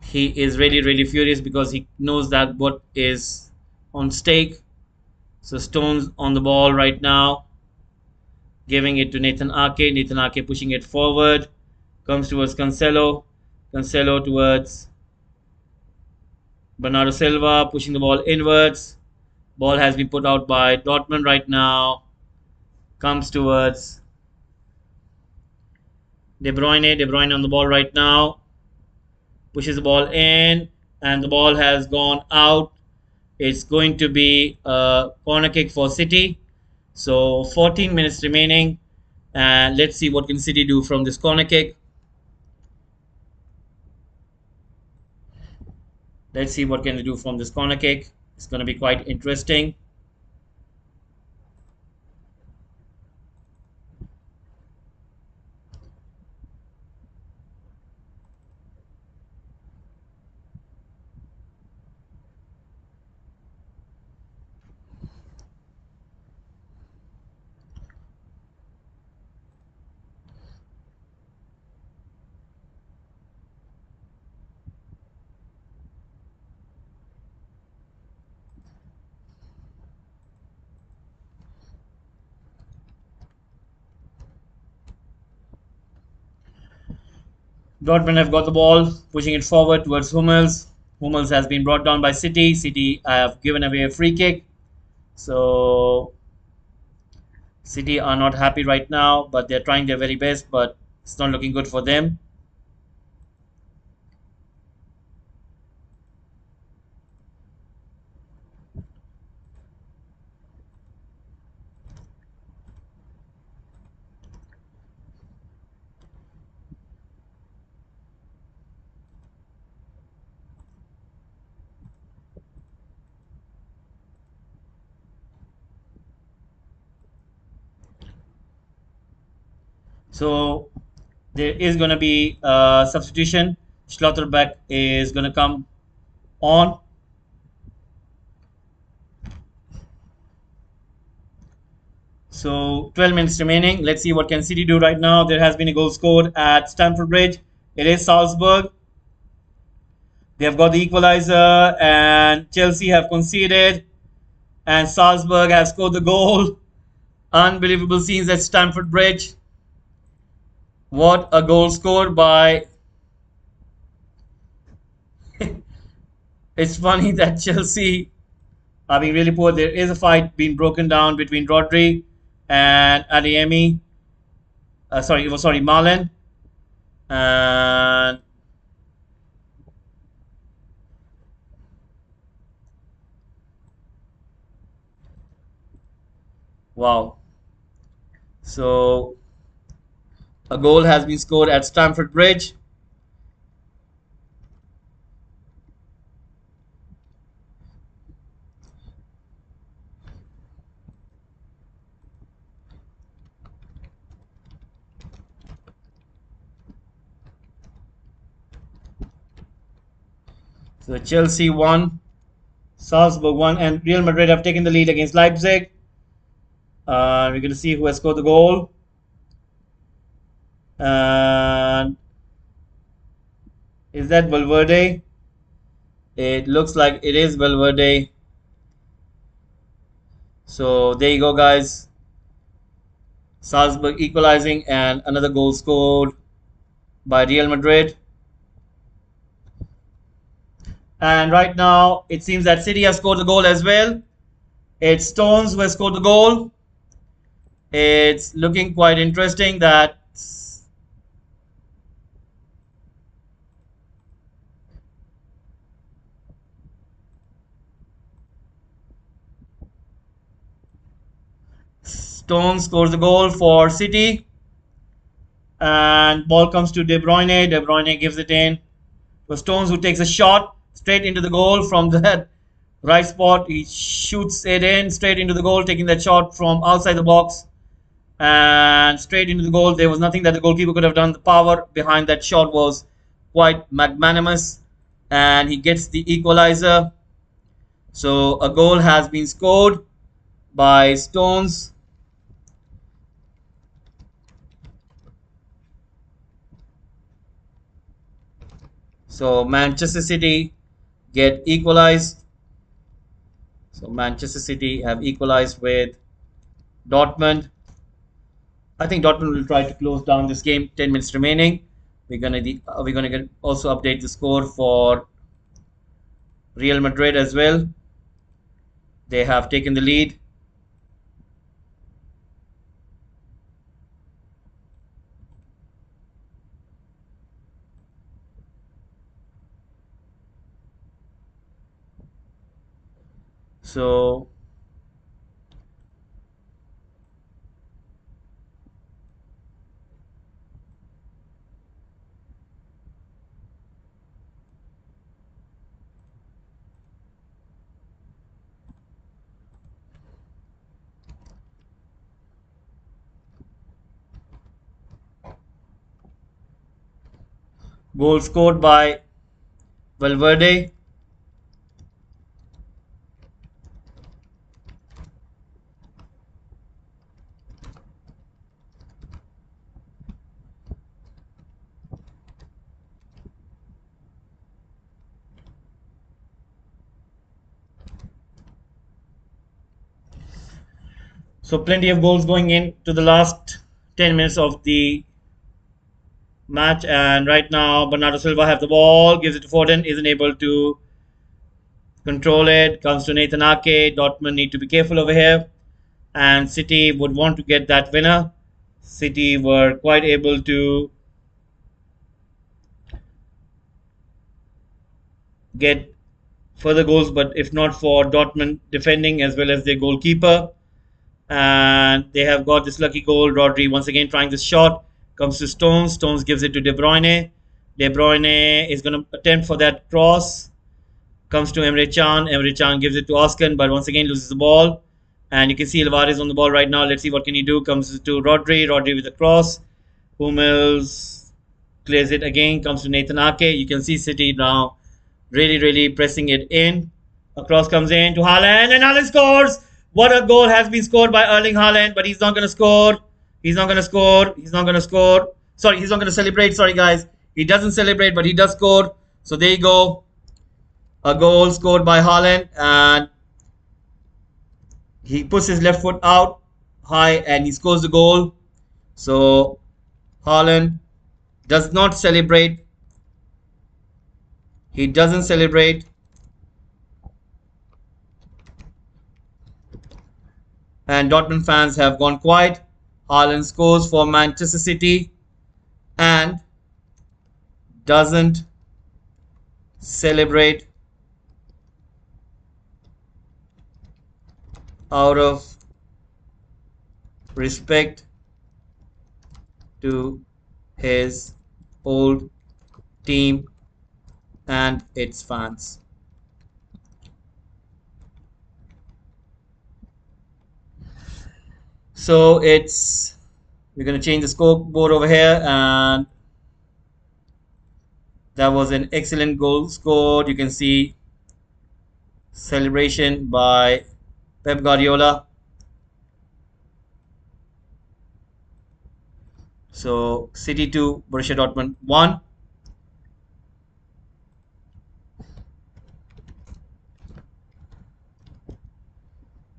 he is really furious because he knows that what is on stake. So Stones on the ball right now, giving it to Nathan Ake. Nathan Ake pushing it forward, comes towards Cancelo. Cancelo towards Bernardo Silva, pushing the ball inwards. Ball has been put out by Dortmund right now. Comes towards De Bruyne. De Bruyne on the ball right now. Pushes the ball in, and the ball has gone out. It's going to be a corner kick for City. So 14 minutes remaining, and let's see what can City do from this corner kick. Let's see what can they do from this corner kick. It's going to be quite interesting. Dortmund have got the ball, pushing it forward towards Hummels. Hummels has been brought down by City. City have given away a free kick. So City are not happy right now, but they're trying their very best, but it's not looking good for them. So there is going to be a substitution. Schlotterbeck is going to come on. So 12 minutes remaining. Let's see what can City do right now. There has been a goal scored at Stamford Bridge. It is Salzburg. They have got the equalizer, and Chelsea have conceded, and Salzburg have scored the goal. Unbelievable scenes at Stamford Bridge. What a goal scored by. It's funny that Chelsea are being really poor. There is a fight being broken down between Rodri and Adeyemi. Sorry, Marlon. And wow. So a goal has been scored at Stamford Bridge. So Chelsea won, Salzburg won, and Real Madrid have taken the lead against Leipzig. We're going to see who has scored the goal. And is that Valverde? It looks like it is Valverde. So there you go, guys. Salzburg equalizing, and another goal scored by Real Madrid. And right now, it seems that City has scored the goal as well. It's Stones who has scored the goal. It's looking quite interesting that Stones scores the goal for City. And ball comes to De Bruyne. De Bruyne gives it in to Stones, who takes a shot straight into the goal from that right spot. He shoots it in straight into the goal, taking that shot from outside the box and straight into the goal. There was nothing that the goalkeeper could have done. The power behind that shot was quite magnanimous, and he gets the equalizer. So a goal has been scored by Stones. So Manchester City get equalized. So Manchester City have equalized with Dortmund. I think Dortmund will try to close down this game. 10 minutes remaining. We're gonna also update the score for Real Madrid as well. They have taken the lead. So goal scored by Valverde. So plenty of goals going into the last 10 minutes of the match, and right now Bernardo Silva have the ball, gives it to Foden, isn't able to control it, comes to Nathan Ake. Dortmund need to be careful over here, and City would want to get that winner. City were quite able to get further goals, but if not for Dortmund defending as well as their goalkeeper, and they have got this lucky goal. Rodri once again trying this shot, comes to Stones. Stones gives it to De Bruyne. De Bruyne is going to attempt for that cross. Comes to Emre Can. Emre Can gives it to Oskan, but once again loses the ball. And you can see Alvarez on the ball right now. Let's see what can he do. Comes to Rodri. Rodri with the cross. Hummels clears it again. Comes to Nathan Ake. You can see City now really pressing it in. A cross comes in to Haaland, and Haaland scores. What a goal has been scored by Erling Haaland, but he's not going to score. He's not going to score. He's not going to score. Sorry, he's not going to celebrate. Sorry, guys. He doesn't celebrate, but he does score. So there you go. A goal scored by Haaland, and he puts his left foot out high and he scores the goal. So Haaland does not celebrate. He doesn't celebrate. And Dortmund fans have gone quiet. Haaland scores for Manchester City and doesn't celebrate out of respect to his old team and its fans. So we're going to change the scoreboard over here, and that was an excellent goal scored. You can see celebration by Pep Guardiola. So City 2, Borussia Dortmund 1.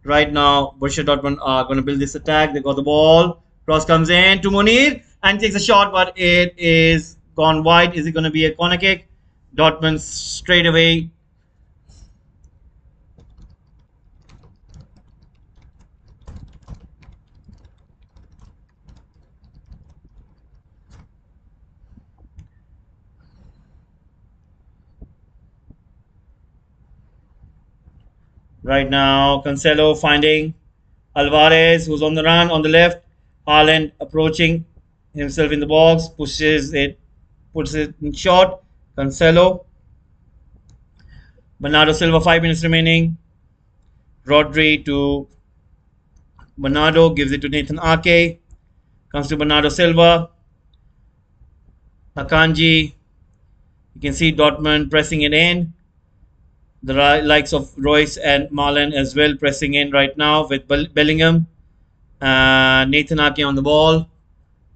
Right now, Borussia Dortmund are going to build this attack. They got the ball. Cross comes in to Munir and takes a shot, but it is gone wide. Is it going to be a corner kick? Dortmund straight away. Right now, Cancelo finding Alvarez, who's on the run on the left. Haaland approaching himself in the box, pushes it, puts it in short. Cancelo. Bernardo Silva, 5 minutes remaining. Rodri to Bernardo, gives it to Nathan Ake. Comes to Bernardo Silva. Akanji. You can see Dortmund pressing it in. The likes of Royce and Marlon as well pressing in right now with Bellingham. Nathan Ake on the ball,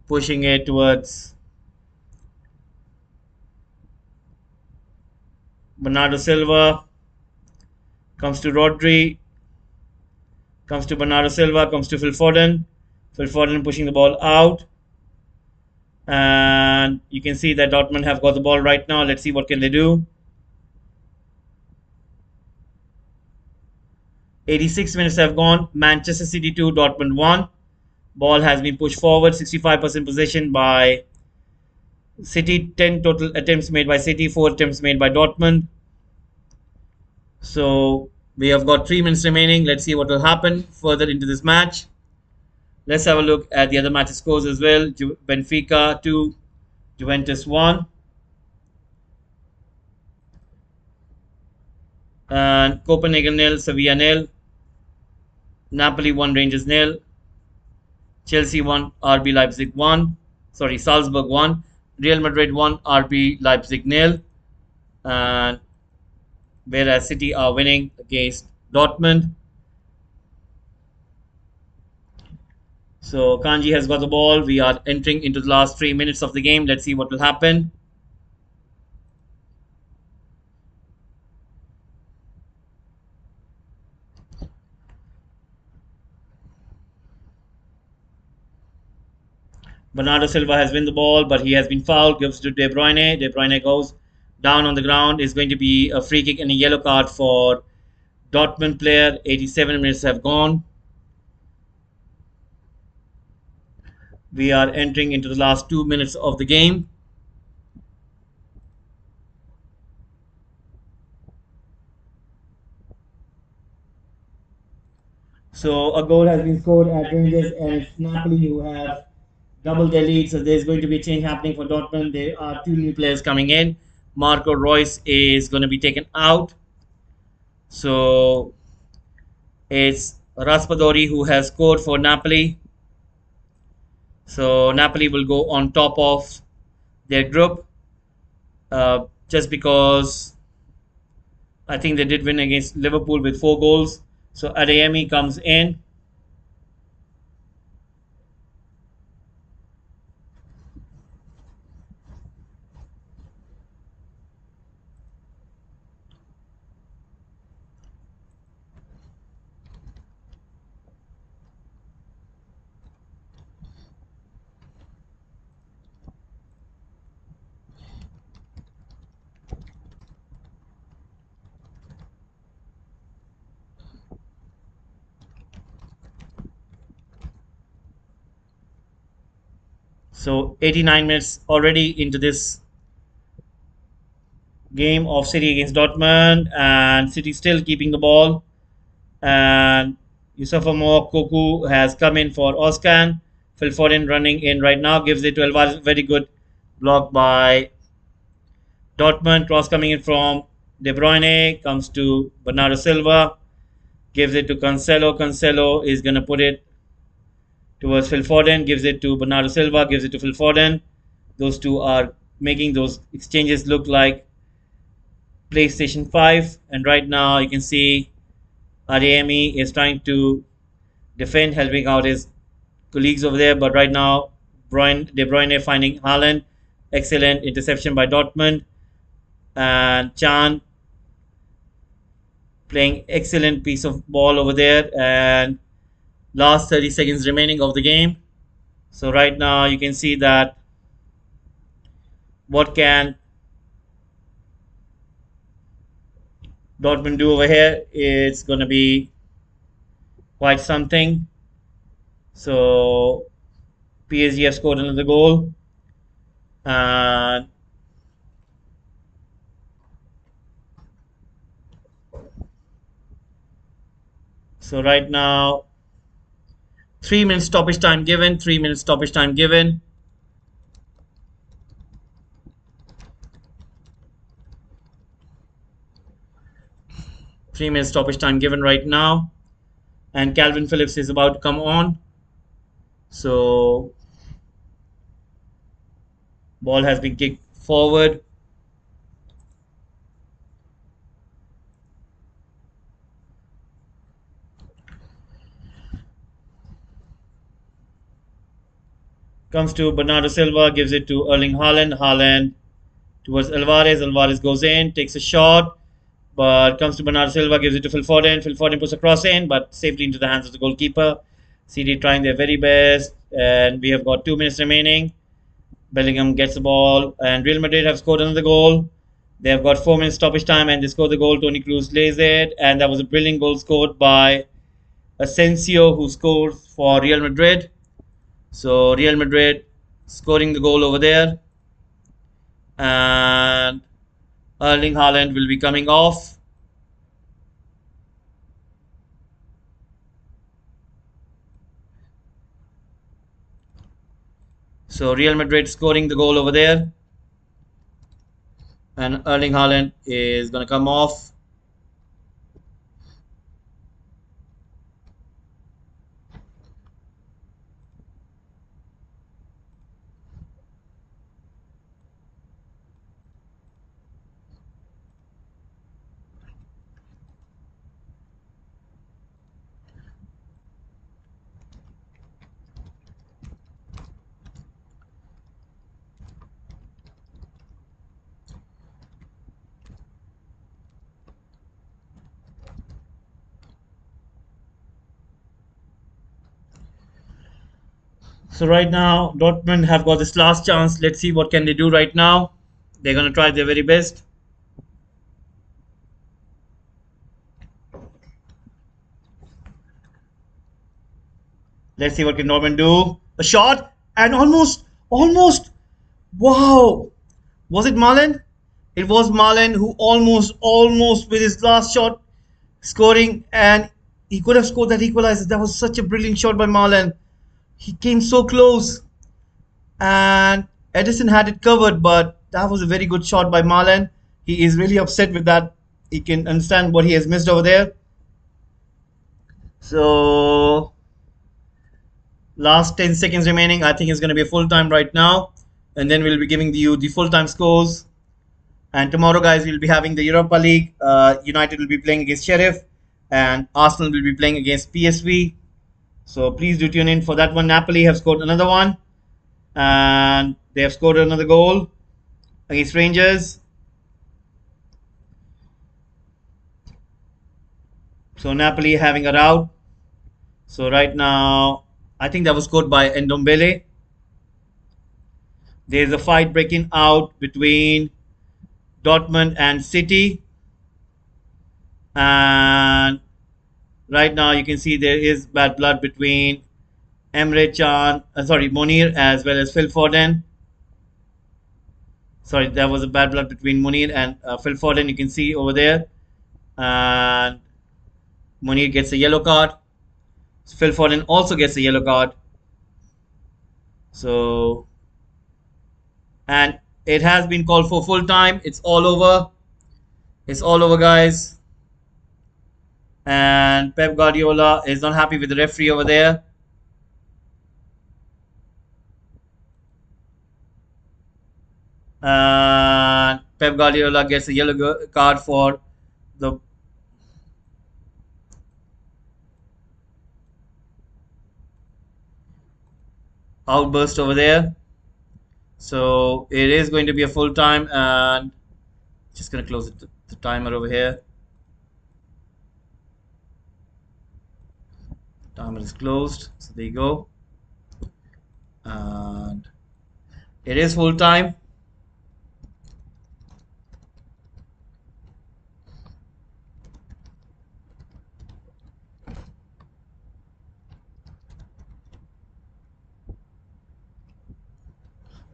pushing it towards Bernardo Silva. Comes to Rodri. Comes to Bernardo Silva. Comes to Phil Foden. Phil Foden pushing the ball out. And you can see that Dortmund have got the ball right now. Let's see what can they do. 86 minutes have gone. Manchester City 2, Dortmund 1. Ball has been pushed forward. 65% possession by City. 10 total attempts made by City. 4 attempts made by Dortmund. So we have got 3 minutes remaining. Let's see what will happen further into this match. Let's have a look at the other match scores as well. Benfica 2, Juventus 1. And Copenhagen 0, Sevilla 0. Napoli 1, Rangers 0. Chelsea 1, RB Leipzig 1. Sorry, Salzburg 1. Real Madrid 1, RB Leipzig 0. And whereas City are winning against Dortmund. So Kanji has got the ball. We are entering into the last 3 minutes of the game. Let's see what will happen. Bernardo Silva has won the ball, but he has been fouled. Gives to De Bruyne. De Bruyne goes down on the ground. Is going to be a free kick and a yellow card for Dortmund player. 87 minutes have gone. We are entering into the last 2 minutes of the game. So a goal has been scored at Rangers, and it's Napoli who have double their lead. So there's going to be a change happening for Dortmund. There are 2 new players coming in. Marco Reus is going to be taken out. So it's Raspadori who has scored for Napoli. So Napoli will go on top of their group just because I think they did win against Liverpool with 4 goals. So Adeyemi comes in. So 89 minutes already into this game of City against Dortmund, and City still keeping the ball. And Yusufa Koku has come in for Oscan. Phil Foden running in right now, gives it to Alvarez. Very good block by Dortmund. Cross coming in from De Bruyne, comes to Bernardo Silva, gives it to Cancelo. Cancelo is going to put it towards Phil Foden, gives it to Bernardo Silva, gives it to Phil Foden. Those two are making those exchanges look like PlayStation 5. And right now you can see Adeyemi is trying to defend, helping out his colleagues over there. But right now, De Bruyne finding Haaland. Excellent interception by Dortmund. And Chan playing excellent piece of ball over there. And last 30 seconds remaining of the game. So right now you can see that what can Dortmund do over here? It's going to be quite something. So PSG have scored another goal. And so right now, 3 minutes stoppage time given. 3 minutes stoppage time given. Three-minute stoppage time given right now. And Calvin Phillips is about to come on. So ball has been kicked forward. Comes to Bernardo Silva, gives it to Erling Haaland. Haaland towards Alvarez. Alvarez goes in, takes a shot, but comes to Bernardo Silva, gives it to Phil Foden. Phil Foden puts a cross in, but safely into the hands of the goalkeeper. CD trying their very best, and we have got 2 minutes remaining. Bellingham gets the ball, and Real Madrid have scored another goal. They have got 4 minutes stoppage time, and they score the goal. Toni Kroos lays it, and that was a brilliant goal scored by Asensio, who scored for Real Madrid. So Real Madrid scoring the goal over there, and Erling Haaland will be coming off. So Real Madrid scoring the goal over there, and Erling Haaland is going to come off. So right now, Dortmund have got this last chance. Let's see what can they do right now. They're going to try their very best. Let's see what can Dortmund do. A shot and almost. Wow, was it Malen? It was Malen who almost with his last shot scoring, and he could have scored that equalizer. That was such a brilliant shot by Malen. He came so close, and Edison had it covered, but that was a very good shot by Malen. He is really upset with that. He can understand what he has missed over there. So last 10 seconds remaining. I think it's going to be a full time right now, and then we'll be giving you the full time scores. And tomorrow, guys, we'll be having the Europa League. United will be playing against Sheriff, and Arsenal will be playing against PSV. So please do tune in for that one. Napoli have scored another one, and they have scored another goal against Rangers. So Napoli having a rout. So right now, I think that was scored by Ndombele. There's a fight breaking out between Dortmund and City, and right now you can see there is bad blood between Monir as well as Phil Foden. Sorry, there was a bad blood between Munir and Phil Foden. You can see over there, and Munir gets a yellow card. Phil Foden also gets a yellow card. So, and it has been called for full time. It's all over. It's all over, guys. And Pep Guardiola is not happy with the referee over there. And Pep Guardiola gets a yellow card for the outburst over there. So it is going to be a full time, and just gonna close the timer over here. Timer is closed. So there you go. And it is full time.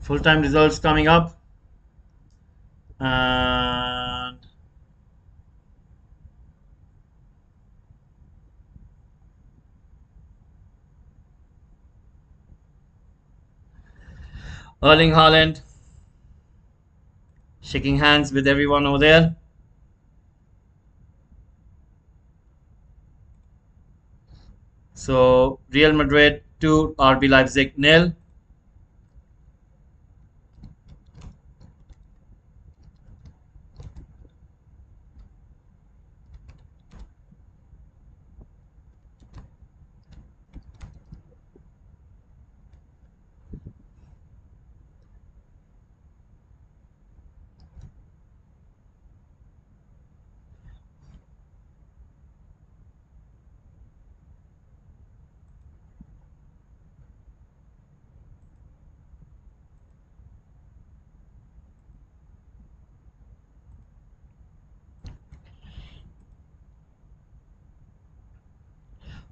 Full time results coming up. And Erling Haaland shaking hands with everyone over there. So Real Madrid 2, RB Leipzig nil.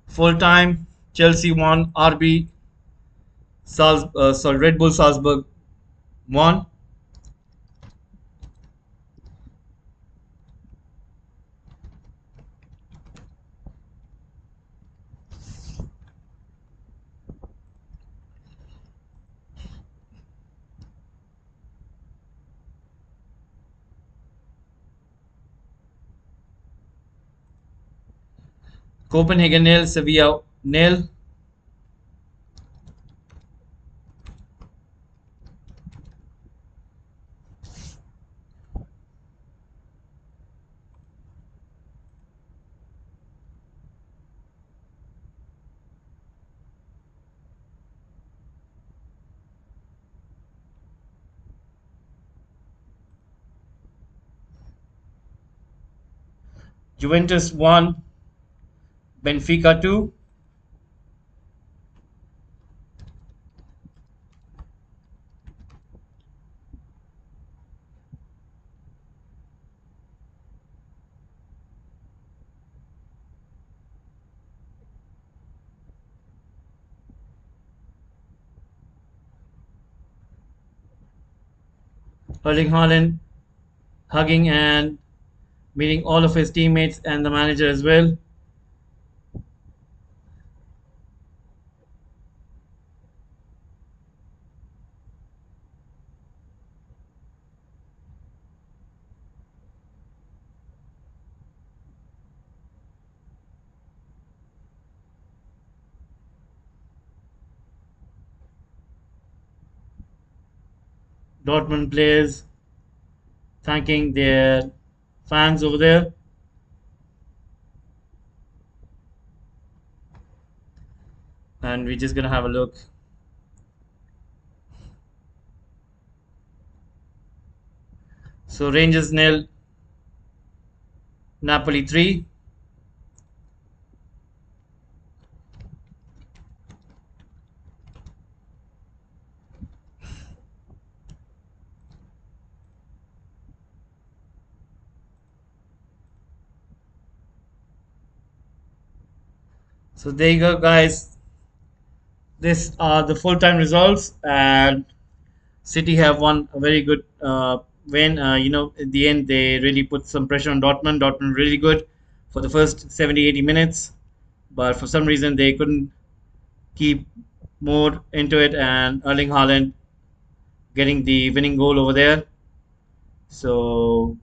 Full time Chelsea 1, Red Bull Salzburg 1. Copenhagen nil, Sevilla nil. Juventus 1, Benfica 2. Erling Haaland hugging and meeting all of his teammates and the manager as well. Dortmund players thanking their fans over there. and we're just gonna have a look. So Rangers nil, Napoli 3. So there you go, guys. These are the full-time results, and City have won a very good win. At the end, they really put some pressure on Dortmund. Dortmund really good for the first 70, 80 minutes, but for some reason they couldn't keep more into it, and Erling Haaland getting the winning goal over there. So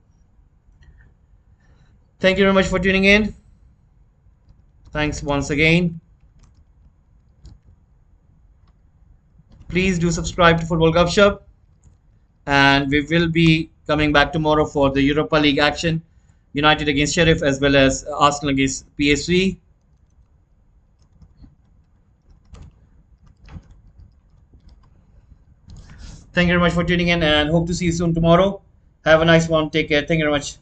thank you very much for tuning in. Thanks once again. Please do subscribe to Football Gupshup, and we will be coming back tomorrow for the Europa League action. United against Sheriff as well as Arsenal against PSV. Thank you very much for tuning in and hope to see you soon tomorrow. Have a nice one. Take care. Thank you very much.